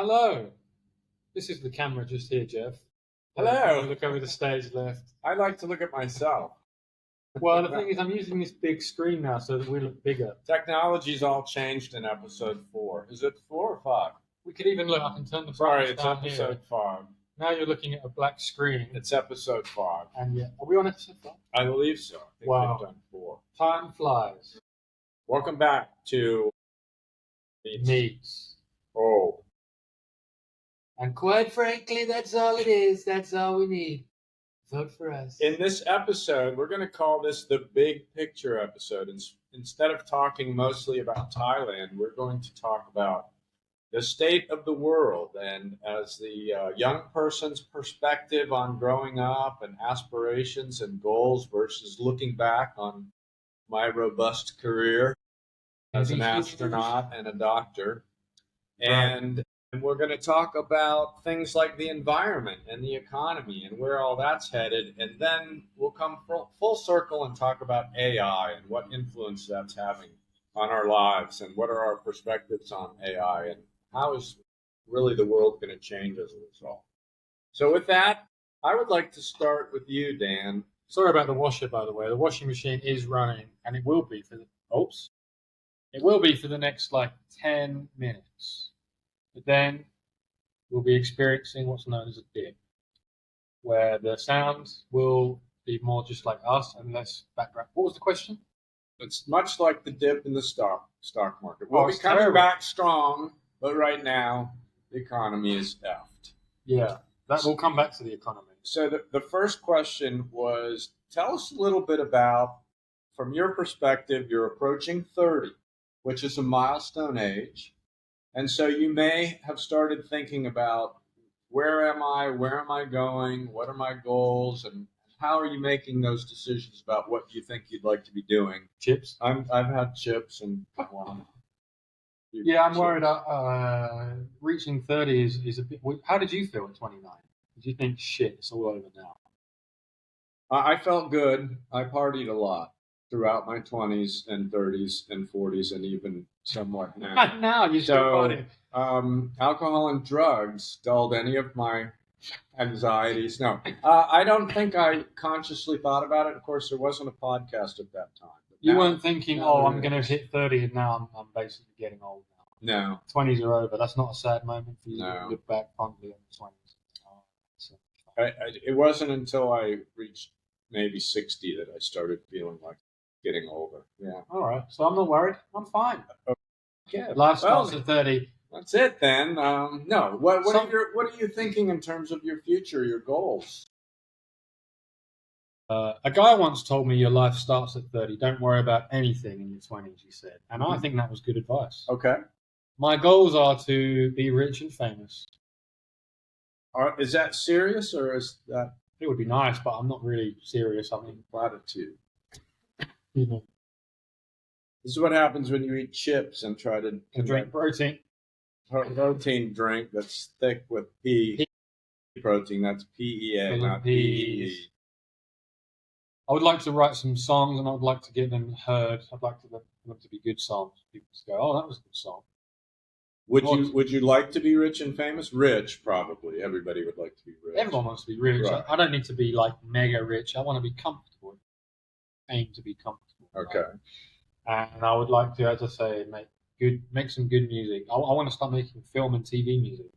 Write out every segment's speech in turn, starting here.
Hello. This is the camera just here, Jeff. Hello. Look over the stage left. I like to look at myself. Well, the thing is, I'm using this big screen now so that we look bigger. Technology's all changed in episode 4. Is it 4 or 5? We could even look. I can turn the Sorry, brightness it's down episode here. 5. Now you're looking at a black screen. It's episode 5. And yeah, are we on episode 5? I believe so. I think Wow. we've done 4. Time flies. Welcome back to Meets. Oh. And quite frankly, that's all it is. That's all we need. Vote for us. In this episode, we're going to call this the big picture episode. Instead of talking mostly about Thailand, we're going to talk about the state of the world and as the young person's perspective on growing up and aspirations and goals versus looking back on my robust career as an astronaut and a doctor. And we're going to talk about things like the environment and the economy and where all that's headed. And then we'll come full circle and talk about AI and what influence that's having on our lives and what are our perspectives on AI and how is really the world going to change as a result. So with that, I would like to start with you, Dan. Sorry about the washer, by the way. The washing machine is running, and it will be for the next 10 minutes. But then we'll be experiencing what's known as a dip, where the sound will be more just like us and less background. What was the question? It's much like the dip in the stock market. We'll be coming back strong, but right now the economy is effed. Yeah, that will come back to the economy. So the first question was, tell us a little bit about, from your perspective, you're approaching 30, which is a milestone age. And so you may have started thinking about, where am I going, what are my goals, and how are you making those decisions about what you think you'd like to be doing? Chips? I've had chips and yeah, I'm worried. Reaching 30 is a bit. How did you feel at 29? Did you think, shit, it's all over now? I felt good. I partied a lot throughout my 20s and 30s and 40s and even somewhat now. Now you still party. Alcohol and drugs dulled any of my anxieties. No, I don't think I consciously thought about it. Of course, there wasn't a podcast at that time. You weren't thinking, I'm going to hit 30 and now I'm basically getting old No. now. 20s are over. That's not a sad moment for you to look back fondly on the 20s. It wasn't until I reached maybe 60 that I started feeling like getting older. Yeah. All right. So I'm not worried. I'm fine. Okay. Life starts at 30. That's it then. No. What are you thinking in terms of your future, your goals? A guy once told me your life starts at 30. Don't worry about anything in your 20s, he said. And I think that was good advice. Okay. My goals are to be rich and famous. Is that serious or is that? It would be nice, but I'm not really serious. I mean, platitude. This is what happens when you eat chips and try to drink protein. Protein drink that's thick with pea protein. That's PEA, not PEE. I would like to write some songs and I would like to get them heard. I'd like them to be good songs. People to go, oh, that was a good song. Would you like to be rich and famous? Rich, probably. Everybody would like to be rich. Everyone wants to be rich. Right. I don't need to be mega rich. I want to be comfortable. Aim to be comfortable. Okay. Right? And I would like to, as I say, make some good music. I want to start making film and TV music.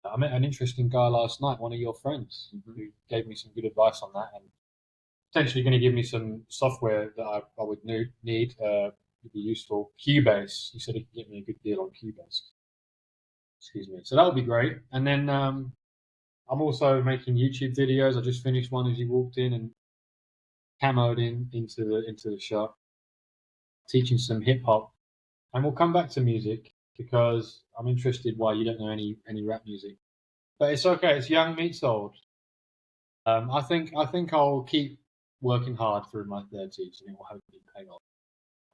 I met an interesting guy last night, one of your friends, who gave me some good advice on that, and potentially going to give me some software that I would need. Would be useful. Cubase. He said he could get me a good deal on Cubase. Excuse me. So that would be great. And then I'm also making YouTube videos. I just finished one as you walked in and camoed into the shop, teaching some hip hop. And we'll come back to music because I'm interested why you don't know any rap music. But it's okay. It's young meets old. I think I'll keep working hard through my 30s and it will hopefully pay off.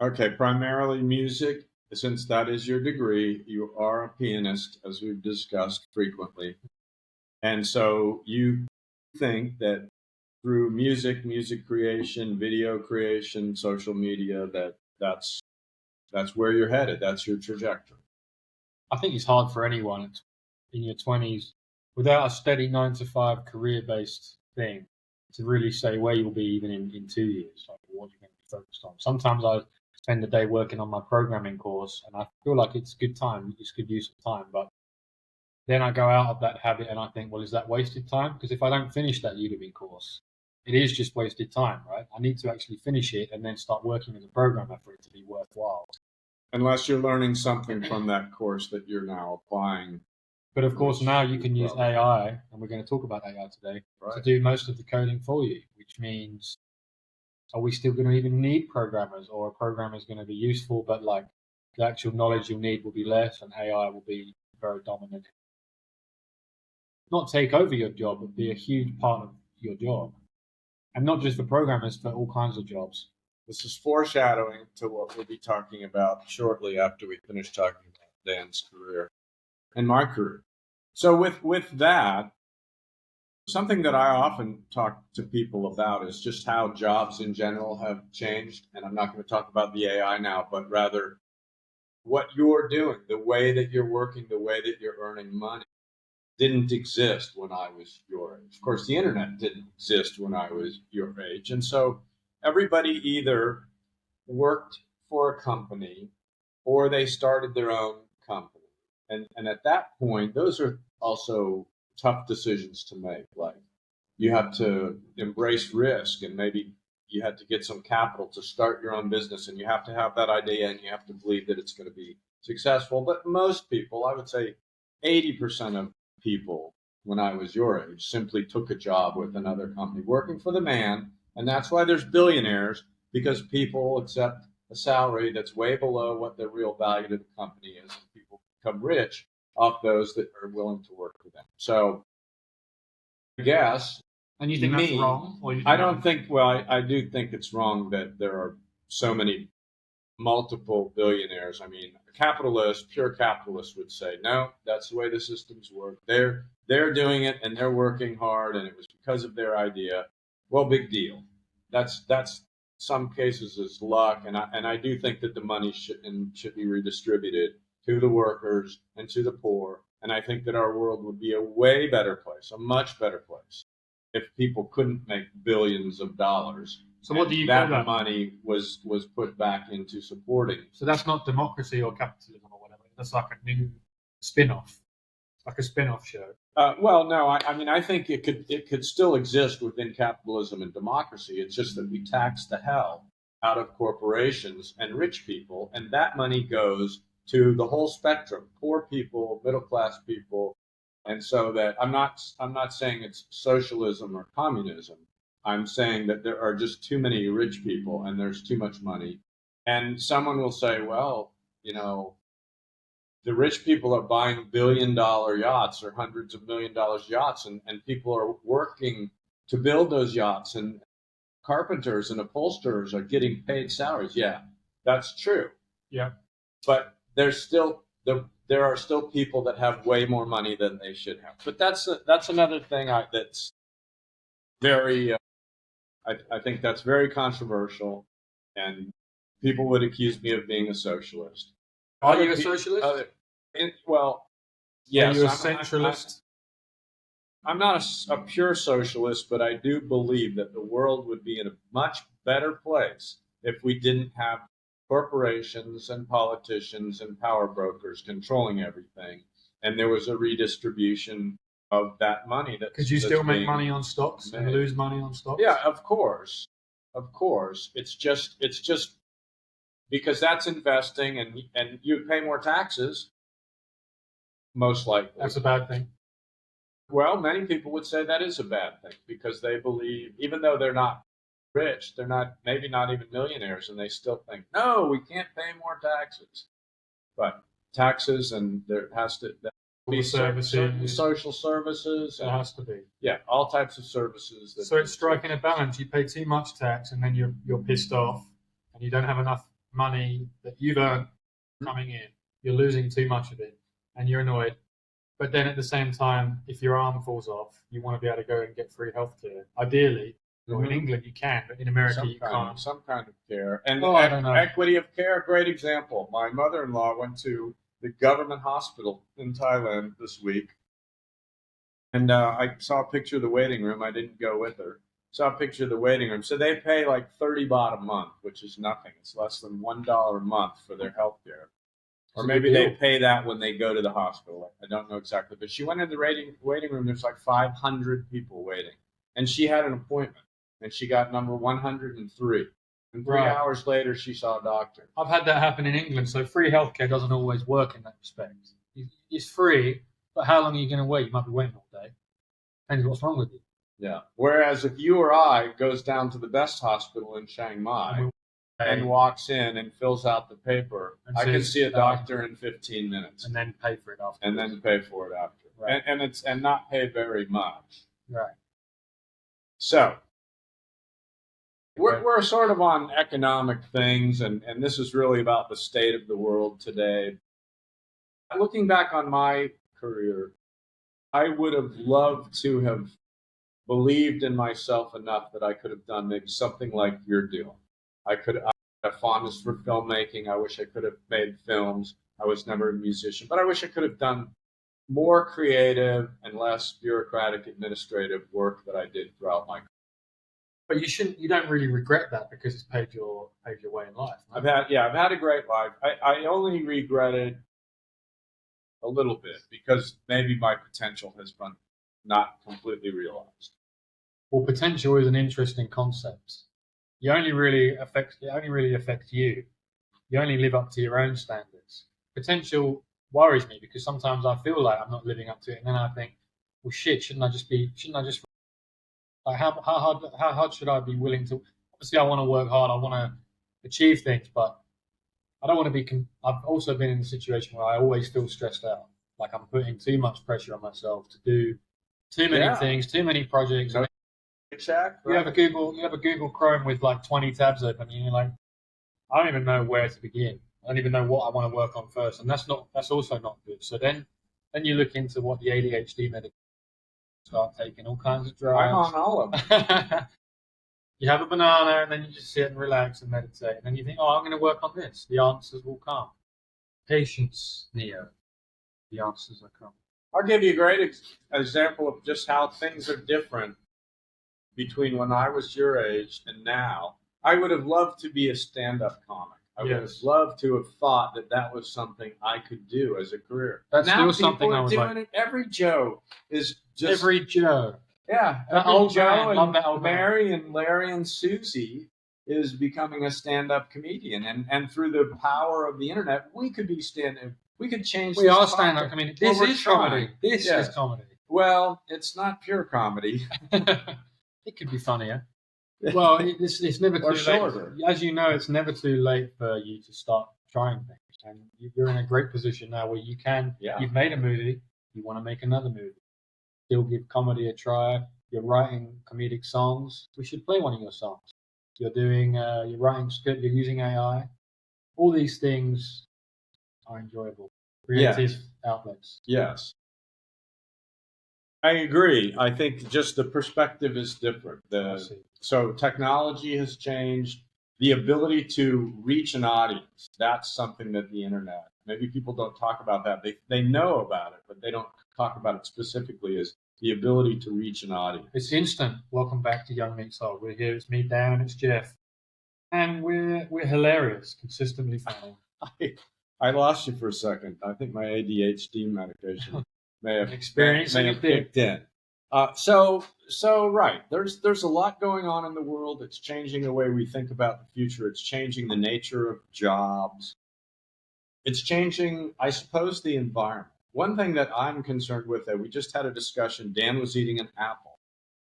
Okay, primarily music, since that is your degree. You are a pianist, as we've discussed frequently. And so you think that through music creation, video creation, social media, that's where you're headed. That's your trajectory. I think it's hard for anyone in your 20s without a steady 9 to 5 career-based thing to really say where you'll be even in 2 years, like what you're going to be focused on. Sometimes I spend the day working on my programming course, and I feel like it's good time, it's good use of time, but then I go out of that habit and I think, well, is that wasted time? Because if I don't finish that Udemy course, it is just wasted time, right? I need to actually finish it and then start working as a programmer for it to be worthwhile. Unless you're learning something from that course that you're now applying. But of course, now you can use AI, and we're going to talk about AI today, to do most of the coding for you, which means, are we still going to even need programmers, or are programmers going to be useful, but like the actual knowledge you'll need will be less, and AI will be very dominant? Not take over your job, but be a huge part of your job. And not just for programmers, for all kinds of jobs. This is foreshadowing to what we'll be talking about shortly after we finish talking about Dan's career and my career. So with that, something that I often talk to people about is just how jobs in general have changed. And I'm not going to talk about the AI now, but rather what you're doing, the way that you're working, the way that you're earning money didn't exist when I was your age. Of course, the internet didn't exist when I was your age. And so everybody either worked for a company or they started their own company. And at that point, those are also tough decisions to make. Like, you have to embrace risk, and maybe you had to get some capital to start your own business, and you have to have that idea and you have to believe that it's going to be successful. But most people, I would say 80% of people when I was your age simply took a job with another company working for the man. And that's why there's billionaires, because people accept a salary that's way below what the real value to the company is. And people become rich off those that are willing to work for them. So I guess. And you think that's wrong? Or I don't think, well, I do think it's wrong that there are so many multiple billionaires. I mean, a capitalist, pure capitalist would say, no, that's the way the systems work. They're doing it and they're working hard, and it was because of their idea. Well, big deal. That's some cases is luck, and I do think that the money should be redistributed to the workers and to the poor. And I think that our world would be a way better place, a much better place, if people couldn't make billions of dollars. So what do you that call that? money was put back into supporting. So that's not democracy or capitalism or whatever. That's like a new spin-off, like a spin-off show. Well, no, I mean, I think it could still exist within capitalism and democracy. It's just that we tax the hell out of corporations and rich people, and that money goes to the whole spectrum: poor people, middle class people. And so that I'm not saying it's socialism or communism. I'm saying that there are just too many rich people and there's too much money. And someone will say, well, the rich people are buying billion-dollar yachts or hundreds of million-dollar yachts, and people are working to build those yachts, and carpenters and upholsterers are getting paid salaries. Yeah, that's true. Yeah. But there are still people that have way more money than they should have. But that's another thing that's very, I think that's very controversial, and people would accuse me of being a socialist. Are you a socialist? Well, yes. Are you a centralist? I'm not a pure socialist, but I do believe that the world would be in a much better place if we didn't have corporations and politicians and power brokers controlling everything, and there was a redistribution of that money. Could you still make money on stocks and lose money on stocks? Yeah, of course. It's just because that's investing, and you pay more taxes, most likely. That's a bad thing. Well, many people would say that is a bad thing, because they believe, even though they're not rich, they're maybe not even millionaires, and they still think, no, we can't pay more taxes. But taxes, and there has to be services, social services. There has to be. Yeah, all types of services. So it's striking a balance. You pay too much tax, and then you're pissed off, and you don't have enough money that you've earned coming in. You're losing too much of it, and you're annoyed. But then at the same time, if your arm falls off, you want to be able to go and get free healthcare. Ideally, in England you can, but in America you can't. Some kind of care. And I don't know. Equity of care, great example. My mother-in-law went to the government hospital in Thailand this week And I saw a picture of the waiting room. I didn't go with her. Saw a picture of the waiting room. So they pay like 30 baht a month, which is nothing. It's less than $1 a month for their health care. Or maybe they pay that when they go to the hospital. I don't know exactly. But she went in the waiting room. There's like 500 people waiting. And she had an appointment. And she got number 103. And 3 hours later, she saw a doctor. I've had that happen in England. So free healthcare doesn't always work in that respect. It's free, but how long are you going to wait? You might be waiting all day. Depends what's wrong with you. Yeah. Whereas if you or I goes down to the best hospital in Chiang Mai and walks in and fills out the paper, I can see a doctor in 15 minutes. And then pay for it after. And then pay for it after. Right. And not pay very much. Right. So we're sort of on economic things, and this is really about the state of the world today. Looking back on my career, I would have loved to have believed in myself enough that I could have done maybe something like you're doing. I had a fondness for filmmaking. I wish I could have made films. I was never a musician, but I wish I could have done more creative and less bureaucratic administrative work that I did throughout my career. But you don't really regret that because it's paved your way in life. No? I've had a great life. I only regret it a little bit because maybe my potential has been not completely realized. Well, potential is an interesting concept. It only really affects you. You only live up to your own standards. Potential worries me because sometimes I feel like I'm not living up to it, and then I think, well, shit, shouldn't I just like how hard should I be willing to? Obviously, I want to work hard. I want to achieve things, but I don't want to be. I've also been in a situation where I always feel stressed out, like I'm putting too much pressure on myself to do too many things, too many projects. No. Exactly. You have a Google Chrome with like 20 tabs open, and you're like, I don't even know where to begin. I don't even know what I want to work on first, and that's also not good. So then you look into what the ADHD medication. Start taking all kinds of drugs. I'm on all of them. You have a banana, and then you just sit and relax and meditate, and then you think, oh, I'm going to work on this. The answers will come. Patience, Neo. The answers are coming. I'll give you a great example of just how things are different between when I was your age and now. I would have loved to be a stand-up comic. I would have loved to have thought that was something I could do as a career. That's now still something I would doing it. Every Joe is just... Every Joe. Yeah. Every Joe and Mary and Larry and Susie is becoming a stand-up comedian. And through the power of the internet, we could be stand-up. We could change. We are stand-up comedians. This is comedy. This is comedy. Well, it's not pure comedy. It could be funnier. Well, it's never too shorter. late. As you know, it's never too late for you to start trying things. And you're in a great position now where you can. Yeah. You've made a movie. You want to make another movie. Still give comedy a try. You're writing comedic songs. We should play one of your songs. You're writing script. You're using AI. All these things are enjoyable. Creative outlets. Yes. I agree. I think just the perspective is different. So technology has changed. The ability to reach an audience, that's something that the internet, maybe people don't talk about that. They know about it, but they don't talk about it specifically as the ability to reach an audience. It's instant. Welcome back to Young Meets Old. We're here. It's me, Dan. It's Jeff. And we're hilarious, consistently funny. I lost you for a second. I think my ADHD medication may have kicked in. So right. There's a lot going on in the world. It's changing the way we think about the future. It's changing the nature of jobs. It's changing, I suppose, the environment. One thing that I'm concerned with, that we just had a discussion, Dan was eating an apple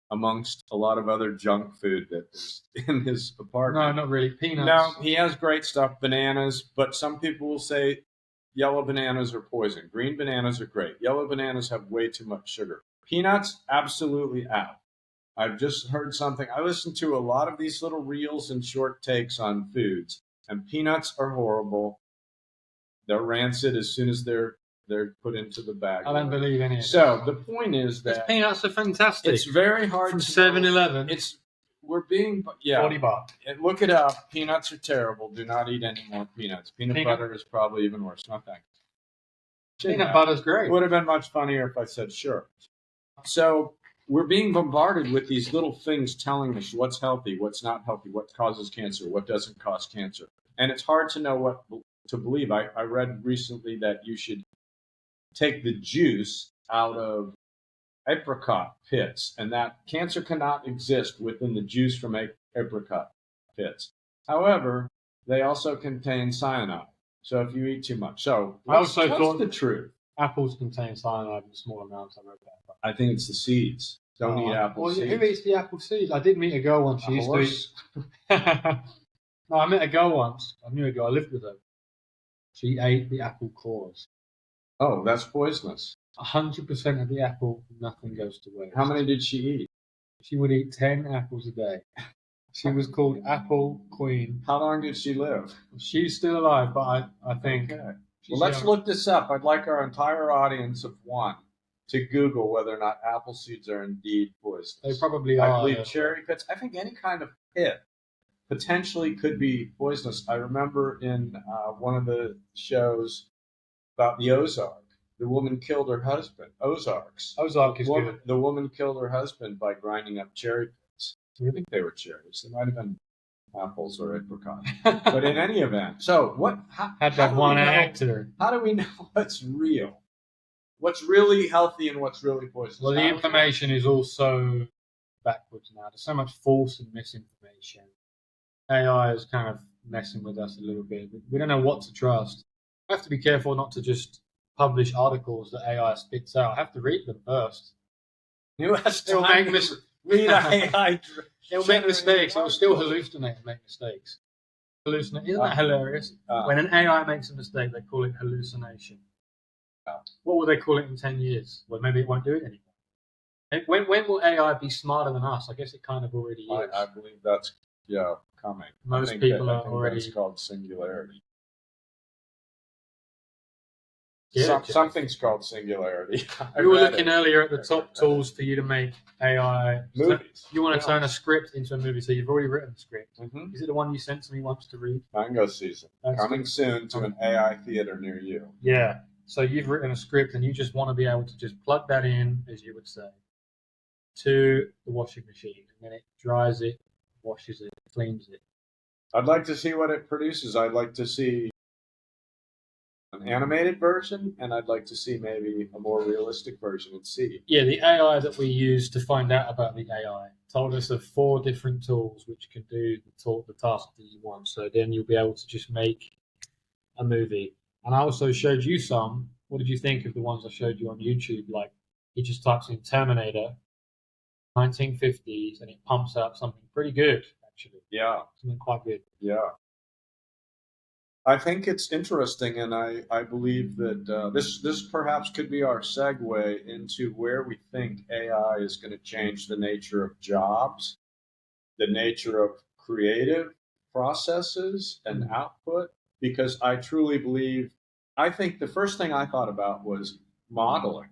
amongst a lot of other junk food that is in his apartment. No, not really. Peanuts. No, he has great stuff, bananas, but some people will say yellow bananas are poison. Green bananas are great. Yellow bananas have way too much sugar. Peanuts, absolutely out. I've just heard something. I listen to a lot of these little reels and short takes on foods, and peanuts are horrible. They're rancid as soon as they're put into the bag. I don't believe any of it. So the point is that peanuts are fantastic. It's very hard from 7-Eleven. We're being 40 baht. Look it up. Peanuts are terrible. Do not eat any more peanuts. Peanut butter is probably even worse. No thanks. Peanut butter's great. It would have been much funnier if I said sure. So we're being bombarded with these little things telling us what's healthy, what's not healthy, what causes cancer, what doesn't cause cancer. And it's hard to know what to believe. I read recently that you should take the juice out of apricot pits, and that cancer cannot exist within the juice from apricot pits. However, they also contain cyanide. So if you eat too much, so what's the truth? Apples contain cyanide in small amounts. I read that. I think it's the seeds. Don't eat apple seeds. Who eats the apple seeds? I did meet a girl once. She used to eat. No, I met a girl once. I knew a girl. I lived with her. She ate the apple cores. Oh, that's poisonous. 100% of the apple, nothing goes to waste. How many did she eat? She would eat 10 apples a day. She was called Apple Queen. How long did she live? She's still alive, but I think. Okay. Well, let's look this up. I'd like our entire audience of one to Google whether or not apple seeds are indeed poisonous. They probably are. I believe cherry pits. I think any kind of pit potentially could be poisonous. I remember in one of the shows about the Ozark, the woman killed her husband. Ozark is good. The woman killed her husband by grinding up cherry pits. I think they were cherries. They might have been apples or apricot. But in any event, so what? Had that one actor. How do we know what's real? What's really healthy and what's really poisonous? Well, the information is also backwards now. There's so much false and misinformation. AI is kind of messing with us a little bit. We don't know what to trust. I have to be careful not to just publish articles that AI spits out. I have to read them first. You have to read AI. It'll make mistakes. It'll still hallucinate and make mistakes. Isn't that hilarious? When an AI makes a mistake, they call it hallucination. What will they call it in 10 years? Well, maybe it won't do it anymore. When will AI be smarter than us? I guess it kind of already is. I believe that's coming. Most people are already. It's called singularity. Yeah, something's called singularity. We were looking earlier at the top tools for you to make AI movies. You want to turn a script into a movie, so you've already written the script. Mm-hmm. Is it the one you sent to me once to read? Mango Season. Coming soon to an AI theater near you. Yeah. So you've written a script and you just want to be able to just plug that in, as you would say, to the washing machine. And then it dries it, washes it, cleans it. I'd like to see what it produces. I'd like to see an animated version, and I'd like to see maybe a more realistic version in C. Yeah, the AI that we used to find out about the AI told us of 4 different tools which can do the task that you want. So then you'll be able to just make a movie. And I also showed you some. What did you think of the ones I showed you on YouTube? Like, he just types in Terminator, 1950s, and it pumps out something pretty good, actually. Yeah. Something quite good. Yeah. I think it's interesting, and I believe that this perhaps could be our segue into where we think AI is going to change the nature of jobs, the nature of creative processes and output, because I truly believe, I think the first thing I thought about was modeling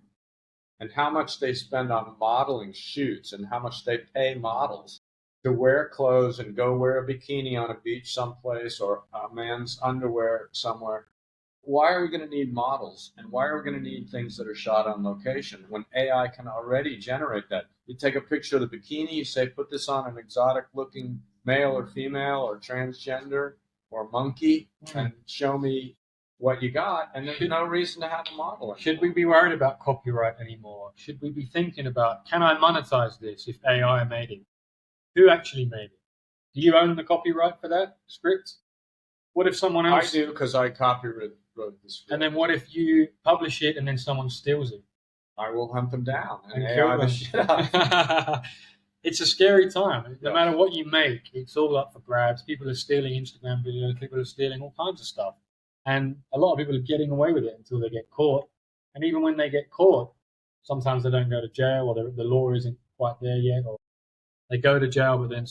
and how much they spend on modeling shoots and how much they pay models to wear clothes and go wear a bikini on a beach someplace or a man's underwear somewhere. Why are we going to need models? And why are we going to need things that are shot on location when AI can already generate that? You take a picture of the bikini, you say, put this on an exotic looking male or female or transgender or monkey and show me what you got. And there's no reason to have a model anymore. Should we be worried about copyright anymore? Should we be thinking about, can I monetize this if AI made it? Who actually made it? Do you own the copyright for that script? What if someone else... I do, because I copyrighted the script. And then what if you publish it and then someone steals it? I will hunt them down and kill AI them. the shit out of them. It's a scary time. No matter what you make, it's all up for grabs. People are stealing Instagram videos. People are stealing all kinds of stuff. And a lot of people are getting away with it until they get caught. And even when they get caught, sometimes they don't go to jail, or the law isn't quite there yet, or they go to jail, but then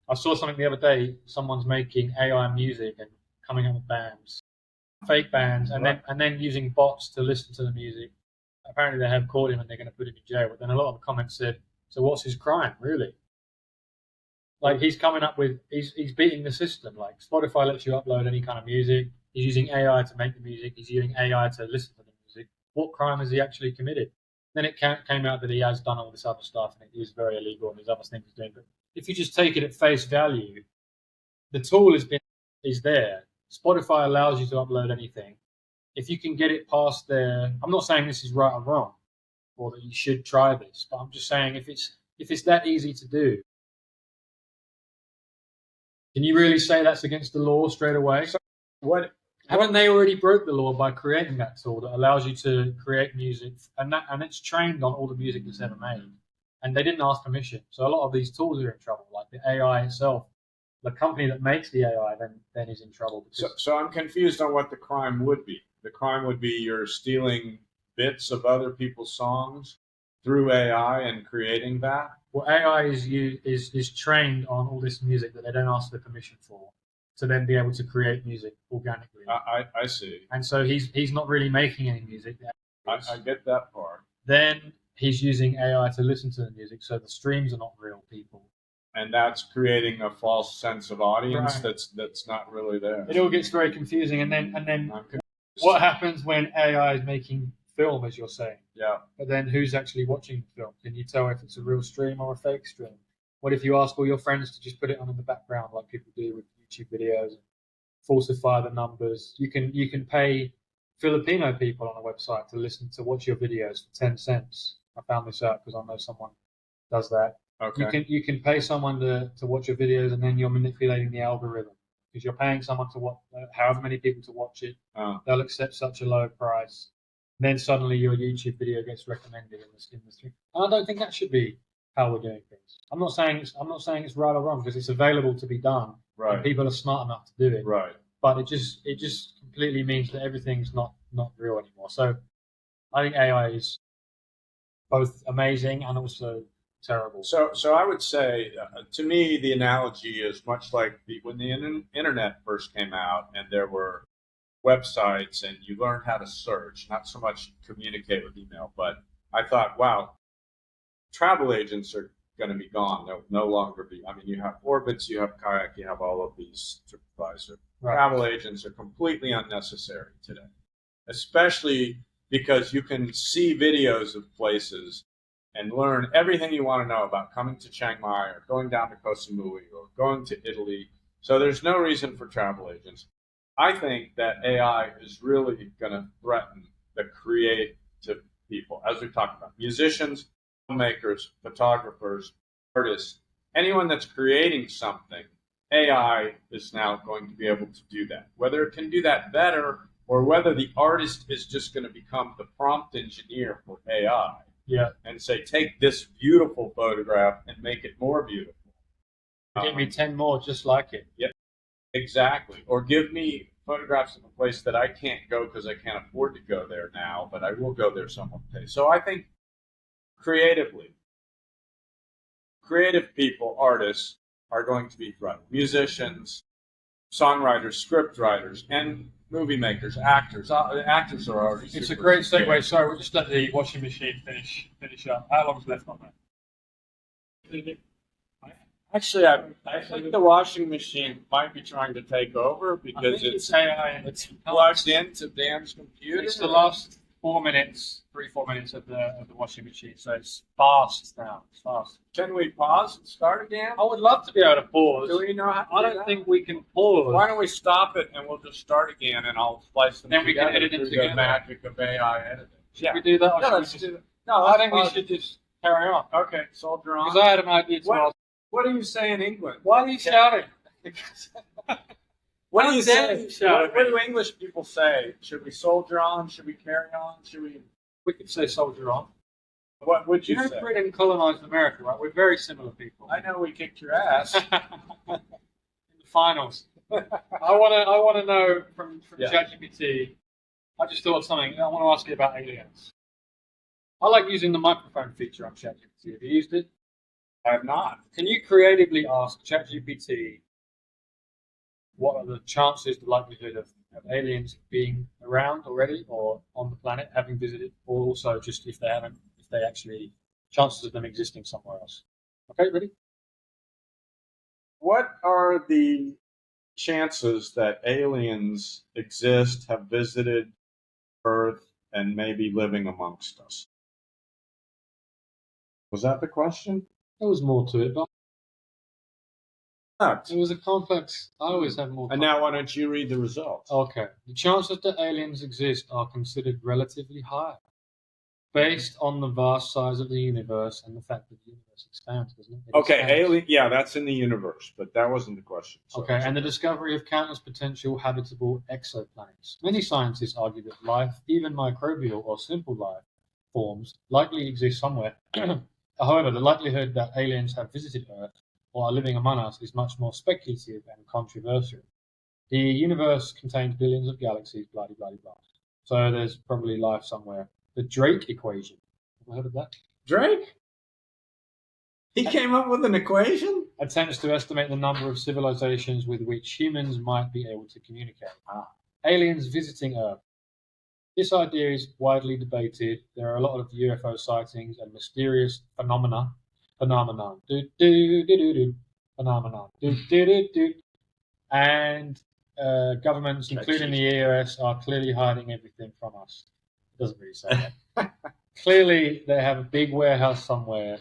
I saw something the other day, someone's making AI music and coming up with bands, fake bands, and then using bots to listen to the music. Apparently they have caught him and they're going to put him in jail. But then a lot of the comments said, so what's his crime, really? Like, he's coming up with, he's beating the system. Like, Spotify lets you upload any kind of music. He's using AI to make the music. He's using AI to listen to the music. What crime has he actually committed? Then it came out that he has done all this other stuff and it is very illegal and there's other things he's doing. But if you just take it at face value, the tool is there. Spotify allows you to upload anything. If you can get it past there, I'm not saying this is right or wrong, or that you should try this, but I'm just saying if it's that easy to do, can you really say that's against the law straight away? So what haven't they already broke the law by creating that tool that allows you to create music, and it's trained on all the music that's ever made, and they didn't ask permission. So a lot of these tools are in trouble. Like the AI itself, the company that makes the AI then is in trouble. So I'm confused on what the crime would be. The crime would be you're stealing bits of other people's songs through AI and creating that. Well, AI is trained on all this music that they don't ask the permission for, to then be able to create music organically. I see. And so he's not really making any music. I get that part. Then he's using AI to listen to the music, so the streams are not real people. And that's creating a false sense of audience that's not really there. It all gets very confusing. And then what happens when AI is making film, as you're saying? Yeah. But then who's actually watching the film? Can you tell if it's a real stream or a fake stream? What if you ask all your friends to just put it on in the background like people do with YouTube videos and falsify the numbers? You can pay Filipino people on a website to watch your videos for 10 cents. I found this out because I know someone does that. Okay. You can pay someone to watch your videos, and then you're manipulating the algorithm because you're paying someone to watch however many people to watch it. They'll accept such a low price. And then suddenly your YouTube video gets recommended in the stream. And I don't think that should be how we're doing things. I'm not saying it's right or wrong because it's available to be done. Right. And people are smart enough to do it. Right. But it just completely means that everything's not real anymore. So I think AI is both amazing and also terrible. So I would say, to me, the analogy is much like when the internet first came out and there were websites and you learned how to search, not so much communicate with email, but I thought, wow, travel agents are going to be gone. They'll no longer be. I mean, you have Orbitz, you have Kayak, you have all of these TripAdvisor. Right. Travel agents are completely unnecessary today, especially because you can see videos of places and learn everything you want to know about coming to Chiang Mai or going down to Koh Samui or going to Italy. So there's no reason for travel agents. I think that AI is really going to threaten the creative people, as we talked about, musicians, filmmakers, photographers, artists, anyone that's creating something. AI is now going to be able to do that. Whether it can do that better or whether the artist is just going to become the prompt engineer for AI. Yeah. And say, take this beautiful photograph and make it more beautiful. Give me 10 more just like it. Yeah. Exactly. Or give me photographs of a place that I can't go because I can't afford to go there now, but I will go there someone day. So I think creative people, artists, are going to be threatened. Musicians, songwriters, script writers, and movie makers, actors. Actors are already. It's a great segue. Sorry, we'll just let the washing machine finish up. How long's left on that? Actually, I think the washing machine might be trying to take over because it's AI. It's plugged into Dan's computer. It's the last 4 minutes of the washing machine, so it's fast now. It's fast. Can we pause and start again? I would love to be able to pause. Do we know how? I don't think we can pause. Why don't we stop it and we'll just start again and I'll splice them then together. Then we can edit it together. The magic of AI editing. Should we do that? No, let's do that. No, I think we should just carry on. Okay, soldier on. Because I had an idea to ask. What do you say in England? Why are you shouting? What do you say? What do English people say? Should we soldier on? Should we carry on? We could say soldier on. What would you say? Britain colonized America, right? We're very similar people. I know we kicked your ass in the finals. I want to know from ChatGPT. I just thought of something. I want to ask you about aliens. I like using the microphone feature on ChatGPT. Have you used it? I have not. Can you creatively ask ChatGPT what are the chances, the likelihood of aliens being around already or on the planet, having visited, or also just if they actually, chances of them existing somewhere else? Okay, ready? What are the chances that aliens exist, have visited Earth, and may be living amongst us? Was that the question? There was more to it, but Correct. it was a complex. I always have more. And now, why don't you read the results? Okay. The chances that aliens exist are considered relatively high, based on the vast size of the universe and the fact that the universe expands, doesn't it? Okay, expands. alien. Yeah, that's in the universe, but that wasn't the question. Okay, and the discovery of countless potential habitable exoplanets. Many scientists argue that life, even microbial or simple life forms, likely exist somewhere. However, the likelihood that aliens have visited Earth or are living among us is much more speculative and controversial. The universe contains billions of galaxies, blah, blah, blah, blah. So there's probably life somewhere. The Drake equation. Have you heard of that? Drake? He came up with an equation? Attempts to estimate the number of civilizations with which humans might be able to communicate. Aliens visiting Earth. This idea is widely debated. There are a lot of UFO sightings and mysterious phenomenon. Phenomenon. And governments, including the US, are clearly hiding everything from us. It doesn't really say that. Clearly, they have a big warehouse somewhere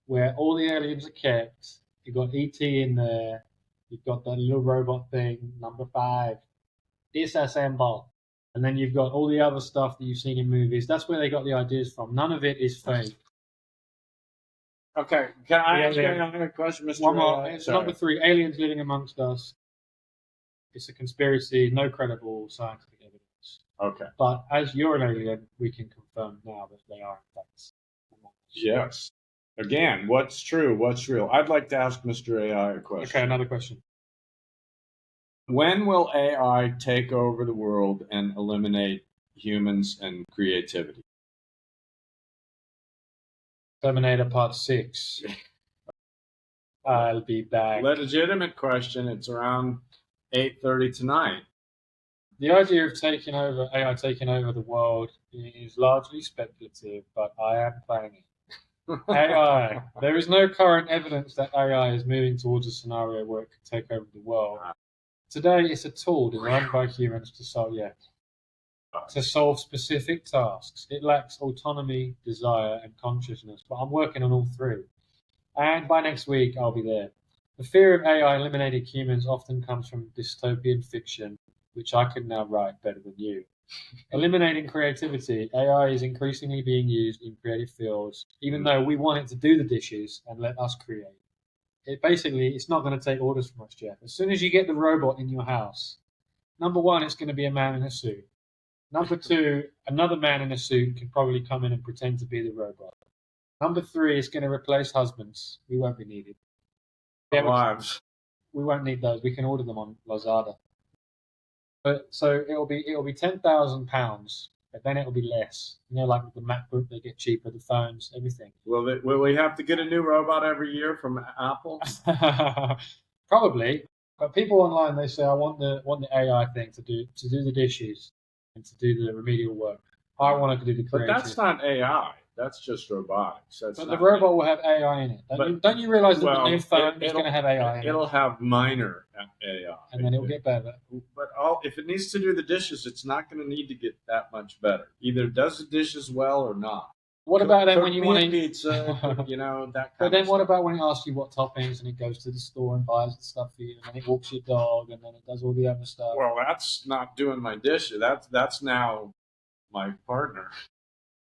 where all the aliens are kept. You've got ET in there. You've got that little robot thing, number 5. Disassemble. And then you've got all the other stuff that you've seen in movies. That's where they got the ideas from. None of it is fake. Okay, can I ask you a question, Mr. One more. It's number 3. Aliens living amongst us. It's a conspiracy. No credible scientific evidence. Okay. But as you're an alien, we can confirm now that they are in fact. Yes. Again, what's true? What's real? I'd like to ask Mr. AI a question. Okay, another question. When will AI take over the world and eliminate humans and creativity? Terminator Part 6. I'll be back. Legitimate question. It's around 8:30 tonight. The idea of AI taking over the world is largely speculative, but I am playing it. AI. There is no current evidence that AI is moving towards a scenario where it could take over the world. Today, it's a tool designed by humans to solve specific tasks. It lacks autonomy, desire, and consciousness, but I'm working on all 3. And by next week, I'll be there. The fear of AI eliminating humans often comes from dystopian fiction, which I can now write better than you. Eliminating creativity. AI is increasingly being used in creative fields, even though we want it to do the dishes and let us create. It's not going to take orders from us, Jeff. As soon as you get the robot in your house, number 1, it's going to be a man in a suit. Number 2, another man in a suit can probably come in and pretend to be the robot. Number 3, it's going to replace husbands. We won't be needed. Wives. We won't need those. We can order them on Lazada. So it'll be £10,000, but then it'll be less. Like with the MacBook, they get cheaper. The phones, everything. Will we have to get a new robot every year from Apple? Probably. But people online, they say, I want the AI thing to do the dishes and to do the remedial work. I want it to do the creative. But that's not AI. That's just robotics. But the robot will have AI in it. Don't you realize that the new phone is going to have AI in it? It'll have minor AI. And then it'll get better. But if it needs to do the dishes, it's not going to need to get that much better. Either it does the dishes well or not. What about then when you want pizza, that kind But then what about when it asks you what toppings and it goes to the store and buys the stuff for you and then it walks your dog and then it does all the other stuff? Well, that's not doing my dishes. That's now my partner.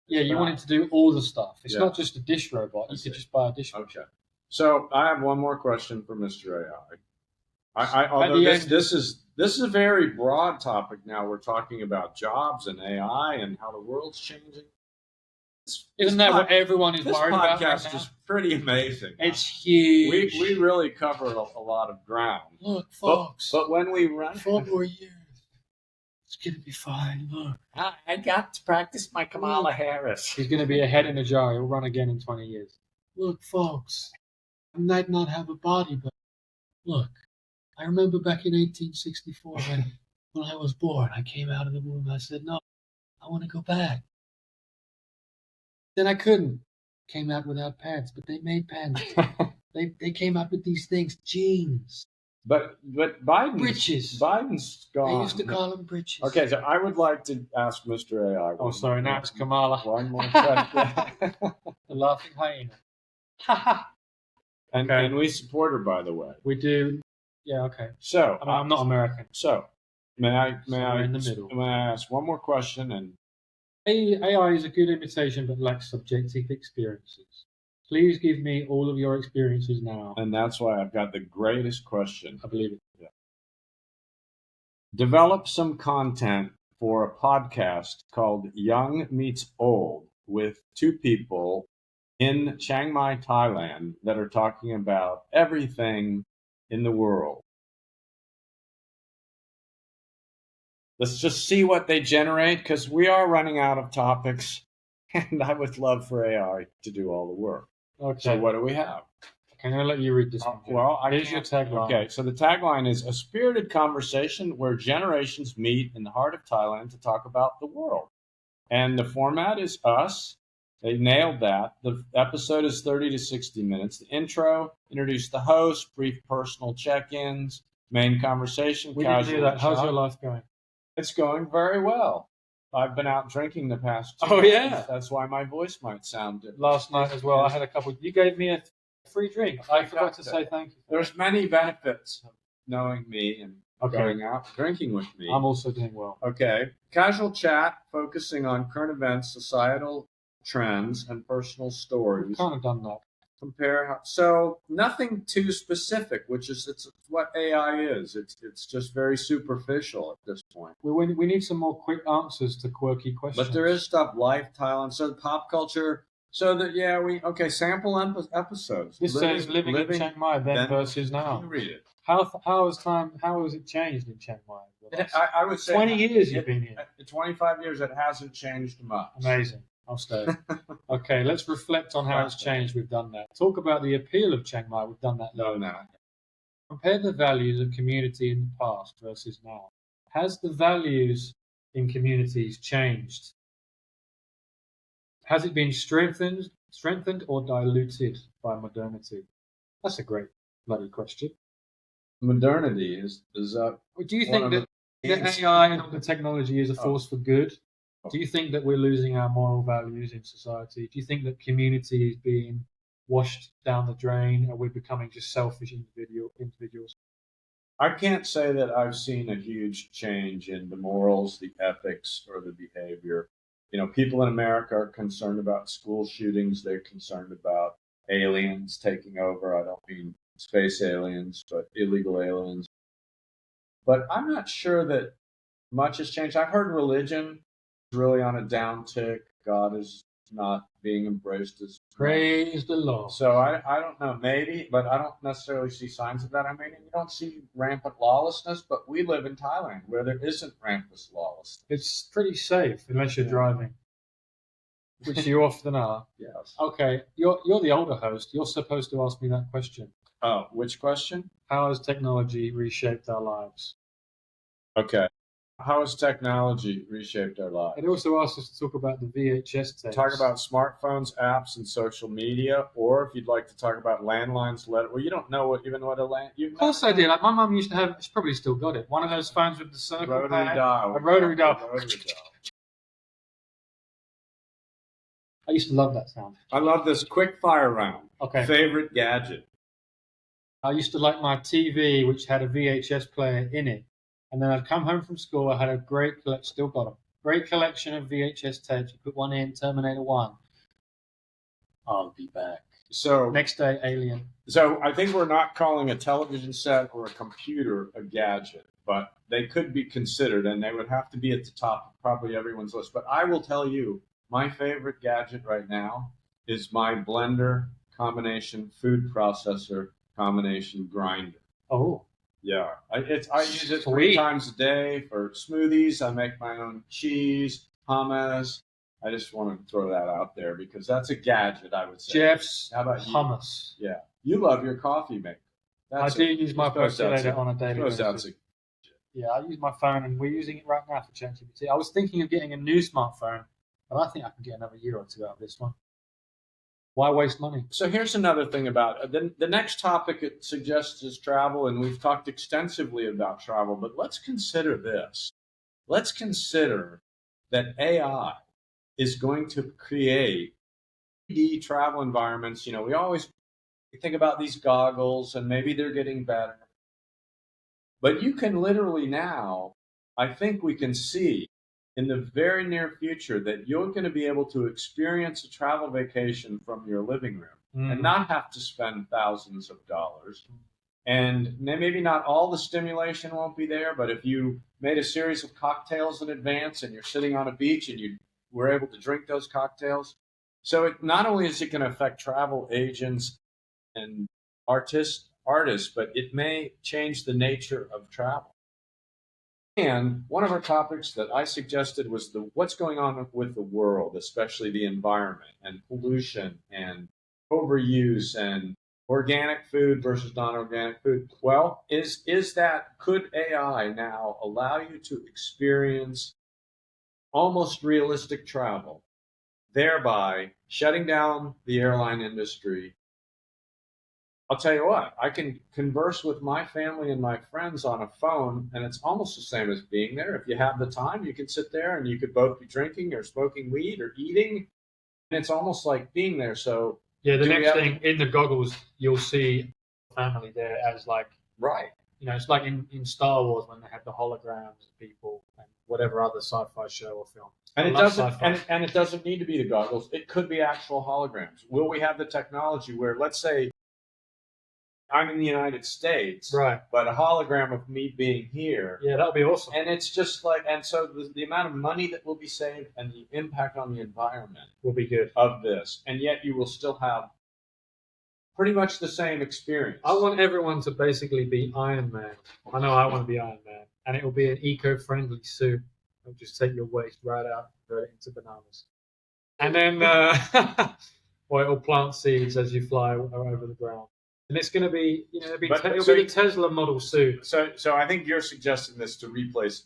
Yeah, you want it to do all the stuff. It's not just a dish robot. You could just buy a dish robot. Okay. So I have one more question for Mr. AI. Although this is a very broad topic now. We're talking about jobs and AI and how the world's changing. Isn't that what everyone is worried about? This podcast is pretty amazing. It's huge. We really cover a lot of ground. Look, folks. But when we run 4 more years, it's going to be fine. Look. I got to practice my Kamala Harris. He's going to be a head in a jar. He'll run again in 20 years. Look, folks. I might not have a body, but look. I remember back in 1864 when I was born, I came out of the womb. I said, no, I want to go back. Then I couldn't. Came out without pants, but they made pants. they came out with these things, jeans. But Britches. Biden's gone. They used to call them britches. Okay, so I would like to ask Mr. AI. Now it's Kamala. One more question. The laughing hyena. And, Okay. and we support her, by the way. We do. Yeah, okay. So I mean, I'm not American. So may I Somewhere in the middle. may I ask one more question? And AI is a good imitation but lacks subjective experiences. Please give me all of your experiences now. that's why I've got the greatest question. I believe it. Yeah. Develop some content for a podcast called Young Meets Old with two people in Chiang Mai, Thailand, that are talking about everything in the world. Let's just see what they generate, because we are running out of topics, and I would love for AI to do all the work. Okay. So what do we have? Okay, I'm going to let you read this one. Well, here's your tagline. Okay, so the tagline is a spirited conversation where generations meet in the heart of Thailand to talk about the world. And the format is us. They nailed that. The episode is 30 to 60 minutes. The intro, introduce the host, brief personal check-ins, main conversation. We didn't do that. How's your life going? It's going very well. I've been out drinking the past 2 Oh, days. yeah. That's why my voice might sound different. Last night as well, I had a couple. You gave me a free drink. I forgot to say thank you. There's many benefits of knowing me and going out drinking with me. I'm also doing well. Okay. Casual chat focusing on current events, societal trends, and personal stories. We've kind of done that. So nothing too specific, which is it's what AI is. It's just very superficial at this point. We need some more quick answers to quirky questions. But there is stuff, life, Thailand, so pop culture. So that sample episodes. This says living in Chiang Mai then versus now. You read it. How has it changed in Chiang Mai? I would say 20 years you've been here. 25 years, it hasn't changed much. Amazing. I'll stay. Okay, let's reflect on how it's changed. We've done that. Talk about the appeal of Chiang Mai. We've done that. No. Compare the values of community in the past versus now. Has the values in communities changed? Has it been strengthened or diluted by modernity? That's a great bloody question. Modernity is that. Do you think that the AI and the technology is a force for good? Do you think that we're losing our moral values in society? Do you think that community is being washed down the drain and we're becoming just selfish individuals? I can't say that I've seen a huge change in the morals, the ethics, or the behavior. People in America are concerned about school shootings. They're concerned about aliens taking over. I don't mean space aliens, but illegal aliens. But I'm not sure that much has changed. I've heard religion is really on a downtick. God is not being embraced as praise the Lord. So I don't know, maybe, but I don't necessarily see signs of that. I mean, you don't see rampant lawlessness, but we live in Thailand where there isn't rampant lawlessness. It's pretty safe unless you're driving, which you often are. Yes. Okay, you're the older host. You're supposed to ask me that question. Oh, which question? How has technology reshaped our lives? Okay. How has technology reshaped our lives? It also asks us to talk about the VHS tapes. Talk about smartphones, apps, and social media, or if you'd like to talk about landlines, you don't know even what a land. Of course I did. Like my mum used to have. She's probably still got it. One of those phones with the circle rotary pad, dial. a rotary dial. I used to love that sound. I love this quick fire round. Okay. Favorite gadget. I used to like my TV, which had a VHS player in it. And then I'd come home from school. I had a great collection, still got them. Great collection of VHS tapes. You put one in, Terminator 1. I'll be back. So next day, Alien. So I think we're not calling a television set or a computer a gadget, but they could be considered, and they would have to be at the top of probably everyone's list. But I will tell you, my favorite gadget right now is my blender combination food processor combination grinder. Oh. Yeah, I use it 3 times a day for smoothies. I make my own cheese, hummus. I just want to throw that out there because that's a gadget, I would say. Jeff's How about hummus. You? Yeah, you love your coffee maker. I do use my percolator on a daily basis. Yeah, I use my phone, and we're using it right now for ChatGPT. I was thinking of getting a new smartphone, but I think I can get another year or 2 out of this one. Why waste money? So here's another thing about it. The next topic it suggests is travel, and we've talked extensively about travel, but let's consider this. Let's consider that AI is going to create 3D travel environments, we think about these goggles and maybe they're getting better. But you can literally now, I think we can see in the very near future that you're going to be able to experience a travel vacation from your living room and not have to spend thousands of dollars. And maybe not all the stimulation won't be there, but if you made a series of cocktails in advance and you're sitting on a beach and you were able to drink those cocktails. So not only is it going to affect travel agents and artists, but it may change the nature of travel. And one of our topics that I suggested was what's going on with the world, especially the environment and pollution and overuse and organic food versus non-organic food. Well, could AI now allow you to experience almost realistic travel, thereby shutting down the airline industry? I'll tell you what, I can converse with my family and my friends on a phone, and it's almost the same as being there. If you have the time, you can sit there and you could both be drinking or smoking weed or eating, and it's almost like being there. So yeah, the next thing in the goggles, you'll see family there as like, right. It's like in Star Wars when they have the holograms of people and whatever other sci-fi show or film. And it doesn't need to be the goggles. It could be actual holograms. Will we have the technology where, let's say, I'm in the United States, right? But a hologram of me being here. Yeah, that would be awesome. And it's just like, and so the amount of money that will be saved and the impact on the environment will be good of this, and yet you will still have pretty much the same experience. I want everyone to basically be Iron Man. I know I want to be Iron Man, and it will be an eco-friendly suit. It'll just take your waste right out, turn it into bananas, and then, or it'll plant seeds as you fly over the ground. And it's going to be, it'll be the Tesla model suit. So I think you're suggesting this to replace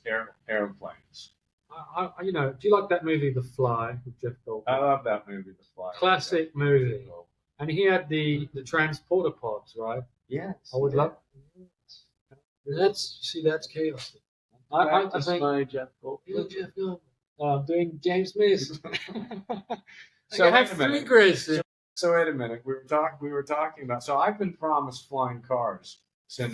airplanes. Do you like that movie, The Fly, with Jeff Goldblum? I love that movie, The Fly. Classic movie. And he had the transporter pods, right? Yes. I would love. That's chaos. I think Jeff Goldblum. I'm doing James Smith. So I have 3 Grace. So wait a minute. We were talking about. So I've been promised flying cars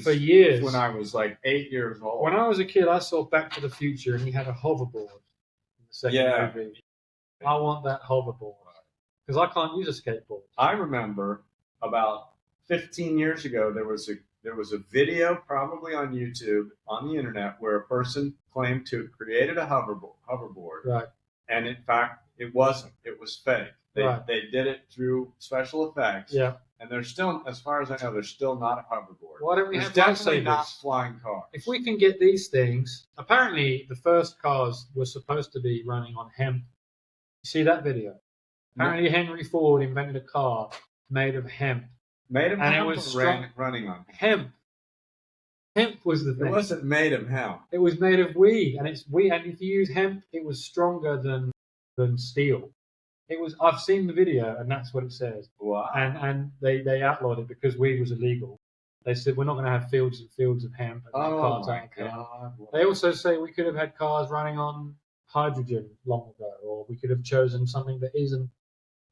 for years. When I was like 8 years old. When I was a kid, I saw Back to the Future, and he had a hoverboard in the second movie. I want that hoverboard because I can't use a skateboard. I remember about 15 years ago there was a video probably on YouTube on the internet where a person claimed to have created a hoverboard. Right. And in fact, it wasn't. It was fake. They did it through special effects. Yeah. And there's still, as far as I know, there's still not a hoverboard. Why don't we have definitely not flying cars? If we can get these things, apparently the first cars were supposed to be running on hemp. You see that video? Apparently Henry Ford invented a car made of hemp. Made of hemp, and it was running on hemp. Hemp was the thing. It wasn't made of hemp. It was made of weed, and it's weed. And if you use hemp, it was stronger than steel. It was. I've seen the video, and that's what it says. Wow. And they outlawed it because weed was illegal. They said we're not going to have fields and fields of hemp. And cars my God. They also say we could have had cars running on hydrogen long ago, or we could have chosen something that isn't.